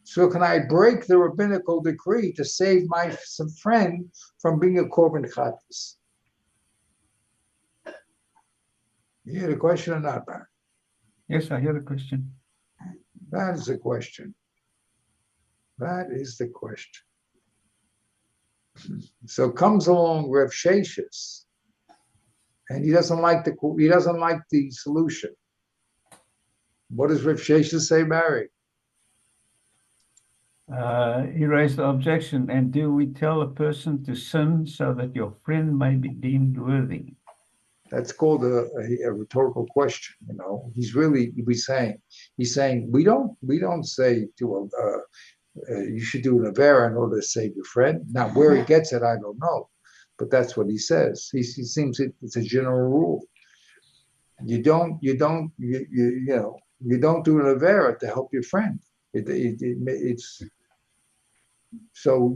B: So can I break the rabbinical decree to save my friend from being a korban chatas? You hear the question or not, Barry?
C: Yes, I hear the question.
B: That is the question. That is the question. So comes along Rev Sheshes, and he doesn't like the solution. What does Rev Sheshes say, Barry?
C: He raised the objection, and do we tell a person to sin so that your friend may be deemed worthy?
B: That's called a rhetorical question. You know, he's saying we don't say to you should do an avera in order to save your friend. Now where he gets it, I don't know, but that's what he says. He seems it's a general rule. You don't do an avera to help your friend. It's so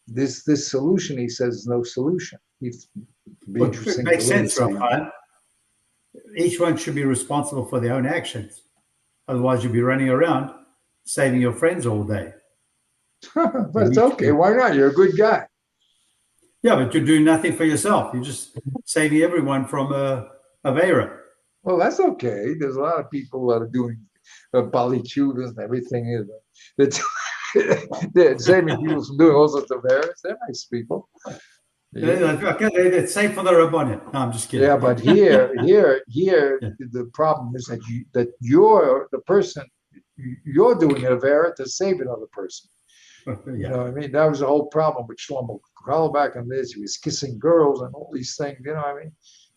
B: this solution, he says, is no solution. It
A: makes sense, Rav. Each one should be responsible for their own actions. Otherwise, you'll be running around saving your friends all day.
B: But it's okay. Why not? You're a good guy.
A: Yeah, but you're doing nothing for yourself. You're just saving everyone from Avera.
B: Well, that's okay. There's a lot of people that are doing Bali Chuvas and everything. They're saving people from doing all sorts of errors. They're nice people.
A: Yeah. Okay, it's safe for the Rabbanim. No, I'm just kidding.
B: Yeah, but here, the problem is that you're the person, you're doing an avera to save another person. Yeah. You know what I mean? That was the whole problem with Shlomo Carlebach on this. He was kissing girls and all these things. You know what I mean?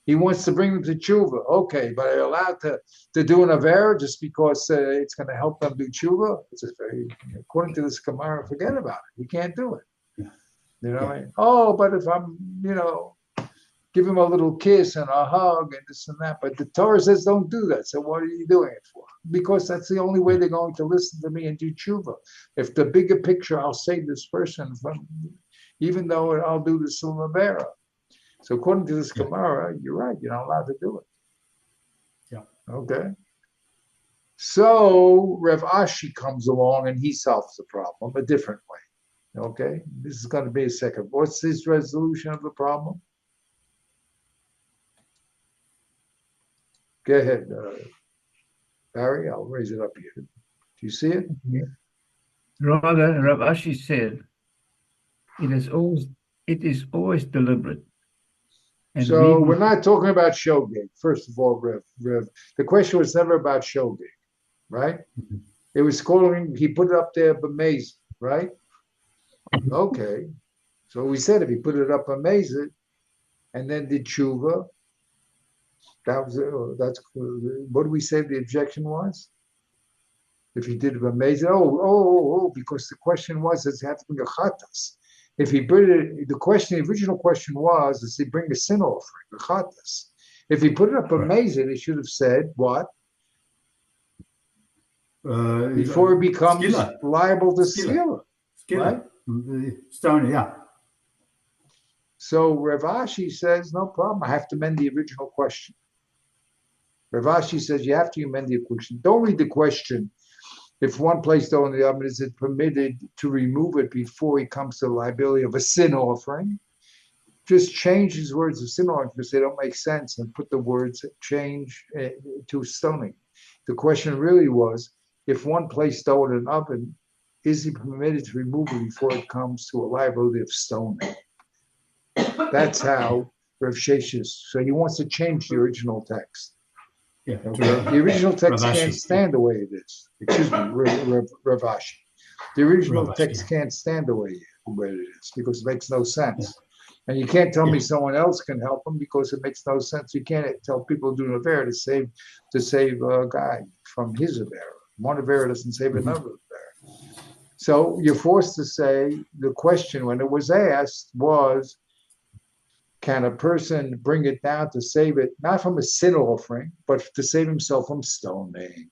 B: He wants to bring them to tshuva. Okay, but are you allowed to do an avera just because it's going to help them do tshuva? According to this Gemara, forget about it. You can't do it. You know what I mean? Oh, but if I'm, give him a little kiss and a hug and this and that. But the Torah says don't do that. So what are you doing it for? Because that's the only way they're going to listen to me and do tshuva. If the bigger picture, I'll save this person from, even though I'll do the Silvavera. So according to this Gemara, you're right. You're not allowed to do it.
A: Yeah.
B: Okay. So Rev Ashi comes along and he solves the problem a different way. Okay, this is going to be a second. What's his resolution of the problem? Go ahead, Barry. I'll raise it up here. Do you see it?
C: Yeah. Rather, Rav Ashi said, it is always deliberate. And
B: so we're not talking about shogeg. First of all, Rev. The question was never about shogeg, right? Mm-hmm. It was calling. He put it up there, b'mezid, right? Okay. So we said if he put it up b'mezid, and then did tshuva, that's what do we say the objection was? If he did it b'mezid, because the question was, does he have to bring a chatas? If he put it, the original question was, does he bring a sin offering, a chatas? If he put it up b'mezid, he should have said what? Before he becomes skila. Liable to skila. Right?
A: Stone, yeah.
B: So Rav Ashi says, no problem. I have to amend the original question. Rav Ashi says you have to amend the question. Don't read the question. If one placed dough in the oven, is it permitted to remove it before he comes to the liability of a sin offering? Just change his words of sin offering because they don't make sense and put the words change to stoning. The question really was, if one placed dough in an oven, is he permitted to remove it before it comes to a liability of stoning? That's how Rav Sheshes. So he wants to change the original text.
A: Yeah,
B: okay. The original text can't stand the way it is. Excuse me, Rav Ashi. The original text can't stand the way it is because it makes no sense. Yeah. And you can't tell me someone else can help him because it makes no sense. You can't tell people doing a Avera to save a guy from his Avera. One Avera doesn't save another Avera. So you're forced to say the question when it was asked was, can a person bring it down to save it, not from a sin offering, but to save himself from stoning?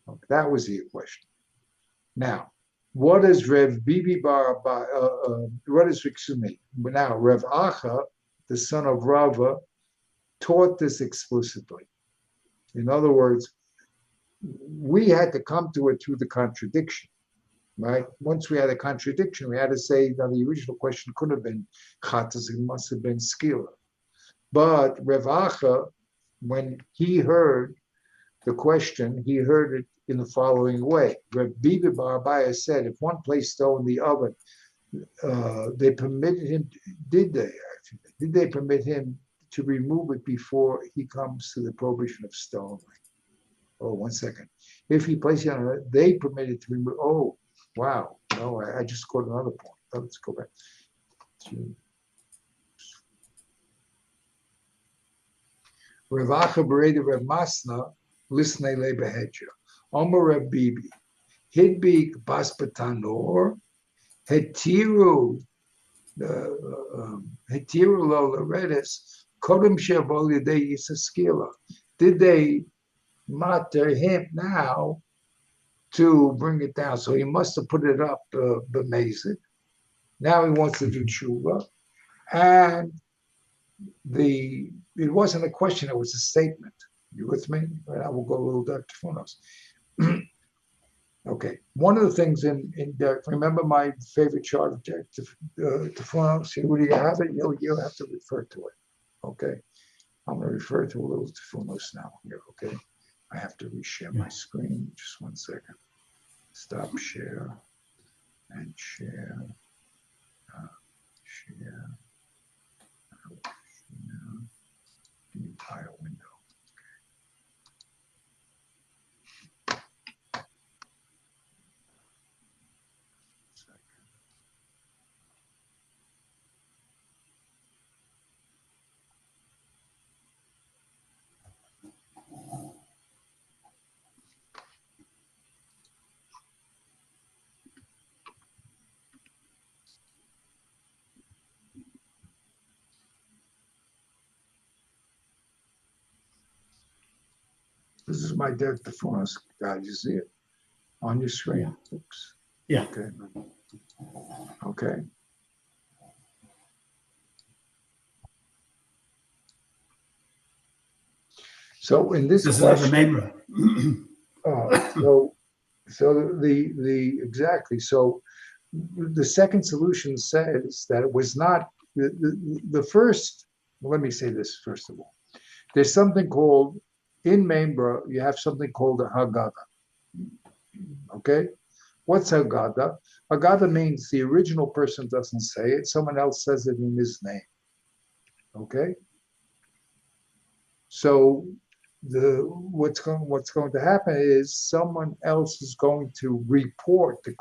B: Okay, that was the question. Now, what is Rev Bibi now Rev Acha, the son of Rava, taught this explicitly. In other words, we had to come to it through the contradiction. Right? Once we had a contradiction, we had to say that the original question could have been chatas, it must have been skila. But Rav Acha, when he heard the question, he heard it in the following way. Rav Bibi bar Abaye said, if one placed dough in the oven, they permitted him, did they permit him to remove it before he comes to the prohibition of stoning? Oh, 1 second. If he placed it on it, they permitted to remove, wow. No, I just caught another point. Let's go back. Rav Acha Bereda Rav Masna, Lisnei Le Behedja. Omer Rav Bibi. Hidbik Bas Batanor. Hetiru Lo Loredes. Kodem Shevol Yedei Yisaskila. Did they matter him now to bring it down? So he must have put it up b'mezid. Now he wants to do tshuva, and it wasn't a question; it was a statement. You with me? I will go a little dark to phonos. Okay. One of the things in Derek, remember my favorite chart of Derek to phonos. Who do you have it? You'll have to refer to it. Okay. I'm going to refer to a little to phonos now. Here. Okay. I have to reshare my screen. Just 1 second. Stop share and share. Share. The entire window. This is my Derek DeForest, guys. You see it on your screen.
A: Yeah.
B: Oops.
A: Yeah.
B: Okay. Okay. So in this question, exactly. So the second solution says that it was not the first. Let me say this first of all. There's something called in Membra. You have something called a Haggadah. Okay, What's Haggadah? Haggadah means the original person doesn't say it, someone else says it in his name. Okay? So what's going to happen is someone else is going to report the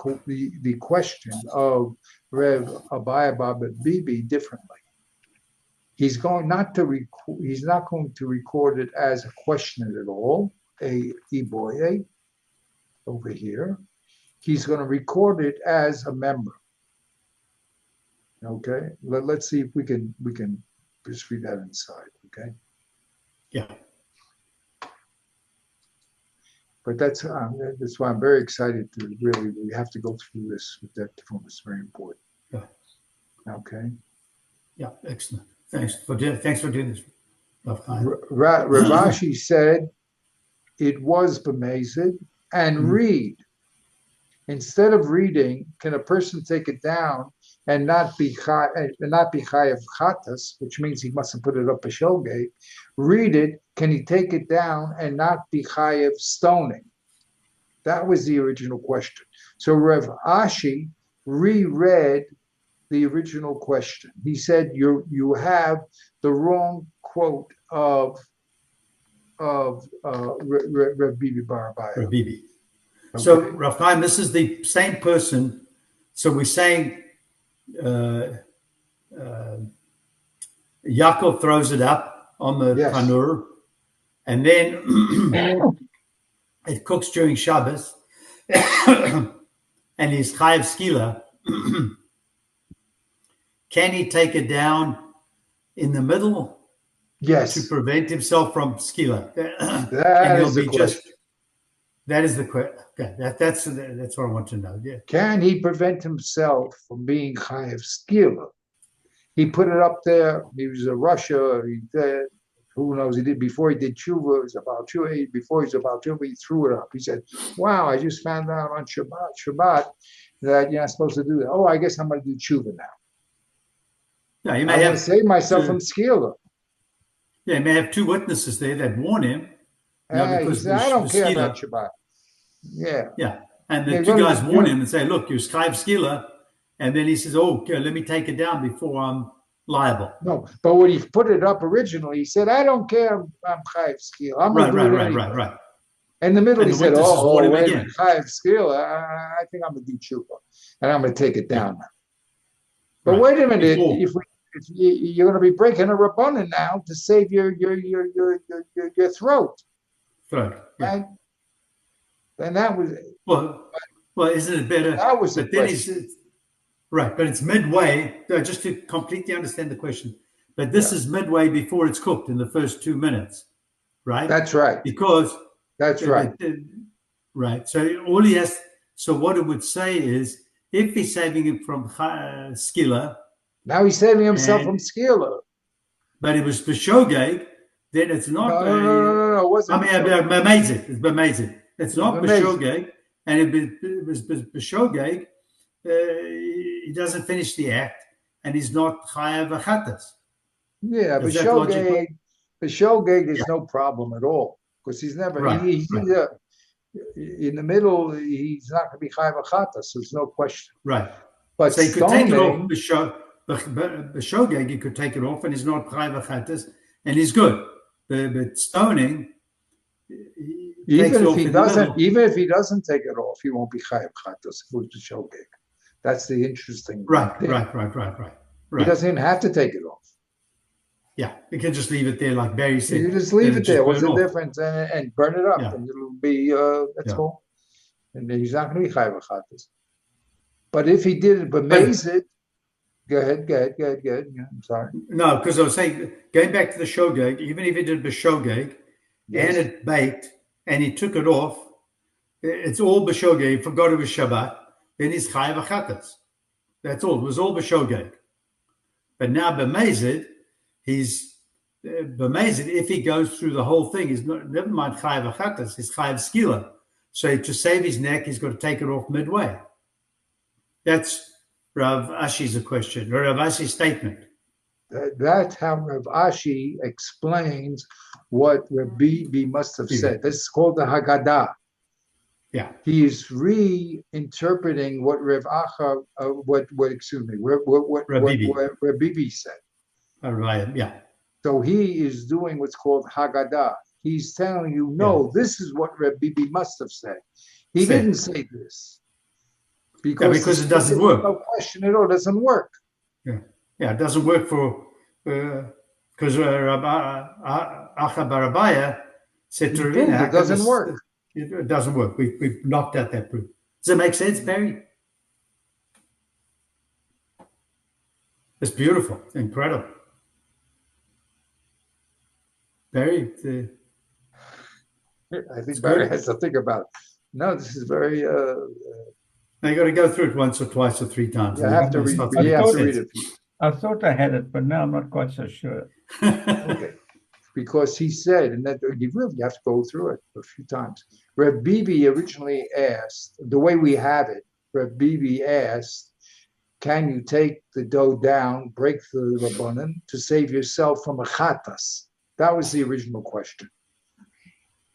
B: question of Rev Abaye Bibi differently. He's not going to record it as a question at all, a Abaye over here. He's going to record it as a member. Okay, let's see if we can just read that inside. Okay.
A: Yeah.
B: But that's why I'm very excited to really, we have to go through this with that form. It's very important.
A: Yeah.
B: Okay.
A: Yeah, excellent. Thanks for doing this.
B: Ravashi said it was bemazed and read. Instead of reading, can a person take it down and not be chayav chatas, which means he mustn't put it up a shogeg? Read it. Can he take it down and not be chayav stoning? That was the original question. So Rav Ashi reread the original question. He said you have the wrong quote of Rav Bibi Bar Abaye.
A: Rav Bibi. Okay. So Rav Chaim, this is the same person. So we're saying Yaakov throws it up on the tanur, and then it cooks during Shabbos, and he's chayav skila. Can he take it down in the middle?
B: Yes.
A: To prevent himself from skila.
B: That is the question.
A: That is the question. Okay, that's what I want to know. Yeah.
B: Can he prevent himself from being chayav skila? He put it up there. He was in Russia. He did. Who knows? He did before he did tshuva. It was about tshuva. Before he's about tshuva, he threw it up. He said, "Wow, I just found out on Shabbat that you're not supposed to do that. Oh, I guess I'm going to do tshuva now.
A: Yeah, you may
B: I'm going to save myself from skila."
A: Yeah, he may have two witnesses there that warn him.
B: He said, "I don't care about Shabbat." Yeah.
A: Yeah. And the two guys warn him and say, "Look, you're chayav skila." And then he says, "Oh, okay, let me take it down before I'm liable."
B: No, but when he put it up originally, he said, "I don't care. I'm chayav skila. I'm going to do it anyway." Right. In the middle, he said, "Oh, wait a minute, chayav skila. I think I'm going to do tshuva, and I'm going to take it down now." But wait a minute, if you're going to be breaking a rabbanan now to save your throat, right? And that was
A: well, isn't it better?
B: That was
A: but then he's right, but it's midway. Just to completely understand the question, but this is midway before it's cooked in the first 2 minutes, right?
B: That's right.
A: Because
B: that's right.
A: Right. So all he has. So what it would say is, if he's saving it from skila,
B: now he's saving himself from skila.
A: But it was b'shogeg, then it's not.
B: No. It wasn't.
A: I mean, b'mezid. It's b'mezid. It's not b'shogeg, and it was b'shogeg. He doesn't finish the act, and he's not chayav achatas.
B: Yeah, b'shogeg. B'shogeg is no problem at all because he's never. He's in the middle. He's not going to be chayav achatas. So there's no question.
A: Right.
B: But
A: so you could take it off b'shogeg. You could take it off, and he's not chayav achatas, and he's good. But stoning.
B: Even if he doesn't take it off, he won't be chayav chatos if it was b'shogeg. That's the interesting
A: right.
B: He doesn't even have to take it off.
A: Yeah, you can just leave it there, like Barry said.
B: You just leave it there. What's the difference? And burn it up, and it'll be that's all. And then he's not going to be chayav chatos. But if he did it b'mezid, go ahead. Yeah, I'm sorry.
A: No, because I was saying, going back to the shogeg, even if he did b'shogeg, and it baked, and he took it off, it's all b'shogeg. He forgot it was Shabbat. Then he's chayav achatas. That's all. It was all b'shogeg. But now b'mezid, he's b'mezid. If he goes through the whole thing, he's not, never mind chayav achatas. He's chayav skila. So to save his neck, he's got to take it off midway. That's Rav Ashi's question, or Rav Ashi's statement.
B: That's how Rav Ashi explains what Rav Bibi must have said. This is called the Haggadah.
A: Yeah.
B: He is reinterpreting what Rav Acha, what Bibi said.
A: Right. Yeah.
B: So he is doing what's called Haggadah. He's telling you, no, this is what Reb Bibi must have said. He didn't say this.
A: Because it doesn't work.
B: No question at all, it doesn't work.
A: Yeah, it doesn't work for because Acha bar Abaye said to Ravina,
B: it doesn't work.
A: It doesn't work. We've knocked out that proof. Does it make sense, Barry? It's beautiful, incredible. Barry,
B: I think Barry has to think about it. No, this is very.
A: Now you got to go through it once or twice or three times.
B: You have to read it.
C: I thought I had it, but now I'm not quite so sure.
B: Okay. Because he said, and that you really have to go through it a few times. Reb Bibi originally asked, the way we have it, Reb Bibi asked, can you take the dough down, break the rabbanan to save yourself from a chatas? That was the original question.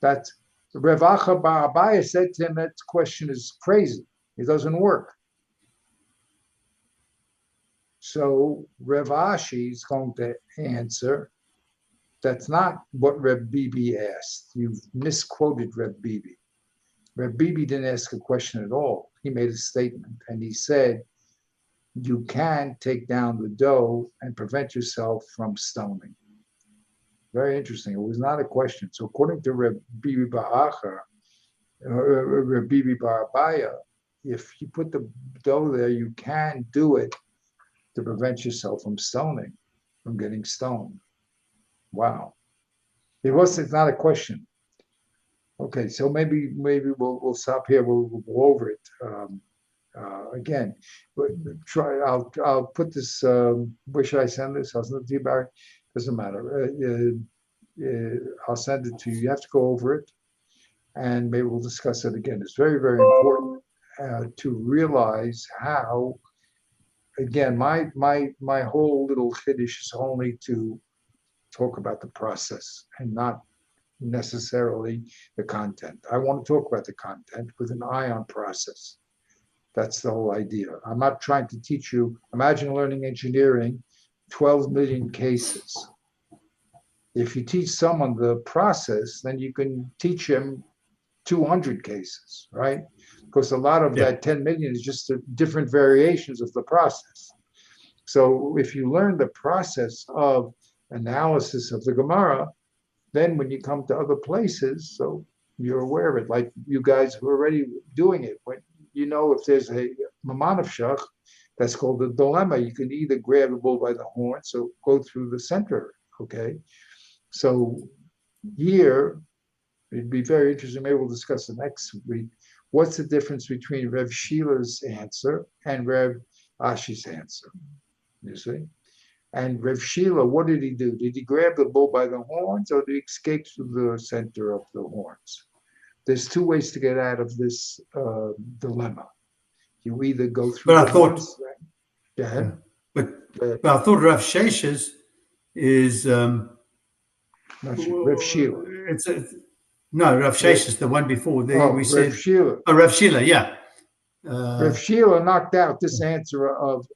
B: That Rav Acha bar Abaye said to him, that question is crazy. It doesn't work. So Rav Ashi is going to answer, that's not what Reb Bibi asked. You've misquoted Reb Bibi. Reb Bibi didn't ask a question at all. He made a statement, and he said, you can take down the dough and prevent yourself from stoning. Very interesting. It was not a question. So according to Reb Bibi bar Acha, Reb Bibi bar Abaye, if you put the dough there, you can do it to prevent yourself from stoning, from getting stoned. Wow. It's not a question. Okay, so maybe we'll stop here. We'll go over it again. But I'll put this. Where should I send this? I'll send it to you, Barry. Doesn't matter. I'll send it to you. You have to go over it, and maybe we'll discuss it again. It's very, very important to realize how. Again, my whole little chiddush is only to talk about the process and not necessarily the content. I want to talk about the content with an eye on process. That's the whole idea. I'm not trying to teach you, imagine learning engineering, 12 million cases. If you teach someone the process, then you can teach him 200 cases, right? Because a lot of that 10 million is just different variations of the process. So if you learn the process of analysis of the Gemara, then when you come to other places, so you're aware of it, like you guys were already doing it. When you know if there's a Mamanavshach, that's called the dilemma. You can either grab the bull by the horn, so go through the center, okay? So here, it'd be very interesting, maybe we'll discuss it next week. What's the difference between Rev Sheila's answer and Rev Ashi's answer? You see? And Rev Sheila, what did he do? Did he grab the bull by the horns or did he escape through the center of the horns? There's two ways to get out of this dilemma. You either go through the horns. Go ahead.
A: But I thought Rav Shesh's is...
B: Rev Sheila.
A: No, Rav Shesh is the one before.
B: We said Rav Sheila.
A: Oh, Rav Sheila, yeah.
B: Rav Sheila knocked out this answer of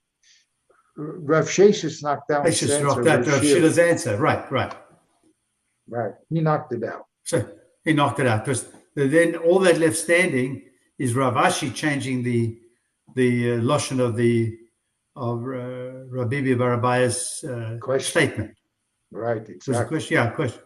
B: Rav Sheshis knocked out
A: this answer. Knocked out Rav Sheila's answer. Right.
B: He knocked it out.
A: So he knocked it out. Then all that left standing is Rav Ashi changing the lashon of Rabbi bar Abaye's statement.
B: Right, exactly.
A: Question.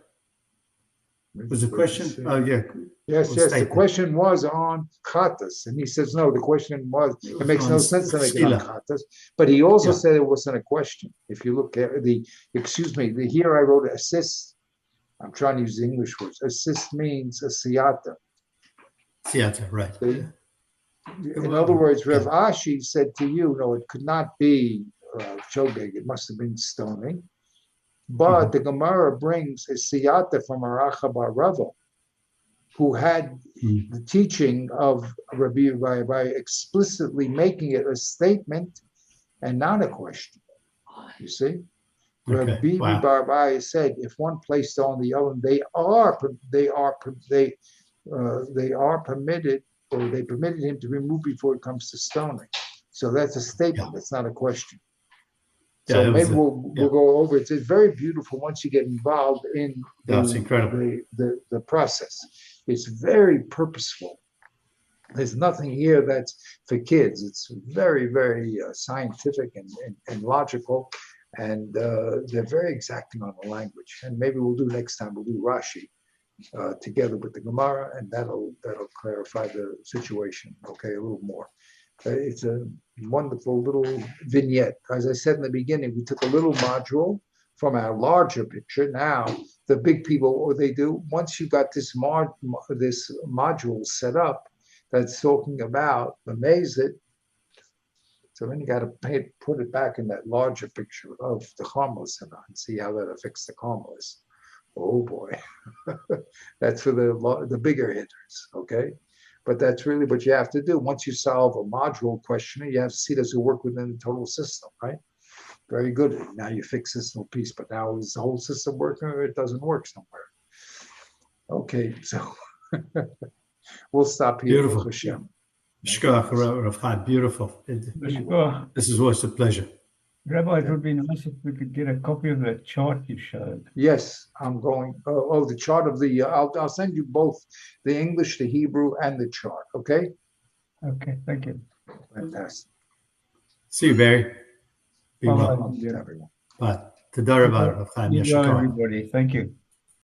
A: Was a question? Oh, yeah.
B: Yes. The question was on chatas, and he says no. The question was it makes no sense to make it on chatas, but he also said it wasn't a question. If you look at here I wrote assist. I'm trying to use the English words. Assist means a siyata.
A: Siyata, right?
B: In other words, Rav Ashi said to you, no, it could not be shogeg. It must have been stoning. But the Gemara brings a siyata from Aracha bar Rava, who had the teaching of Rabbi Abaye explicitly making it a statement and not a question. You see, Rabbi bar Abaye said, if one placed on the oven, they are permitted or they permitted him to be moved before it comes to stoning. So that's a statement. That's not a question. So maybe we'll go over it. It's very beautiful once you get involved in the process. It's very purposeful. There's nothing here that's for kids. It's very, very scientific and logical, and they're very exacting on the language. And maybe we'll do next time. We'll do Rashi together with the Gemara, and that'll clarify the situation. Okay, a little more. It's a wonderful little vignette. As I said in the beginning, we took a little module from our larger picture. Now, the big people, what they do, once you got this module set up, that's talking about the Mazit, so then you got to put it back in that larger picture of the Karmelis and see how that affects the Karmelis. Oh boy, that's for the bigger hitters, okay? But that's really what you have to do. Once you solve a module question, you have to see does it work within the total system, right? Very good. Now you fix this little piece, but now is the whole system working or it doesn't work somewhere? Okay, so we'll stop here.
A: Beautiful. Beautiful. This is always a pleasure.
C: Rabbi, it would be nice if we could get a copy of that chart you showed.
B: Yes, I'm going. The chart of the. I'll send you both the English, the Hebrew, and the chart. Okay.
C: Okay. Thank you.
B: Fantastic.
A: See you, Barry. Be
B: well. Everyone.
A: Bye. Everybody.
C: Thank you.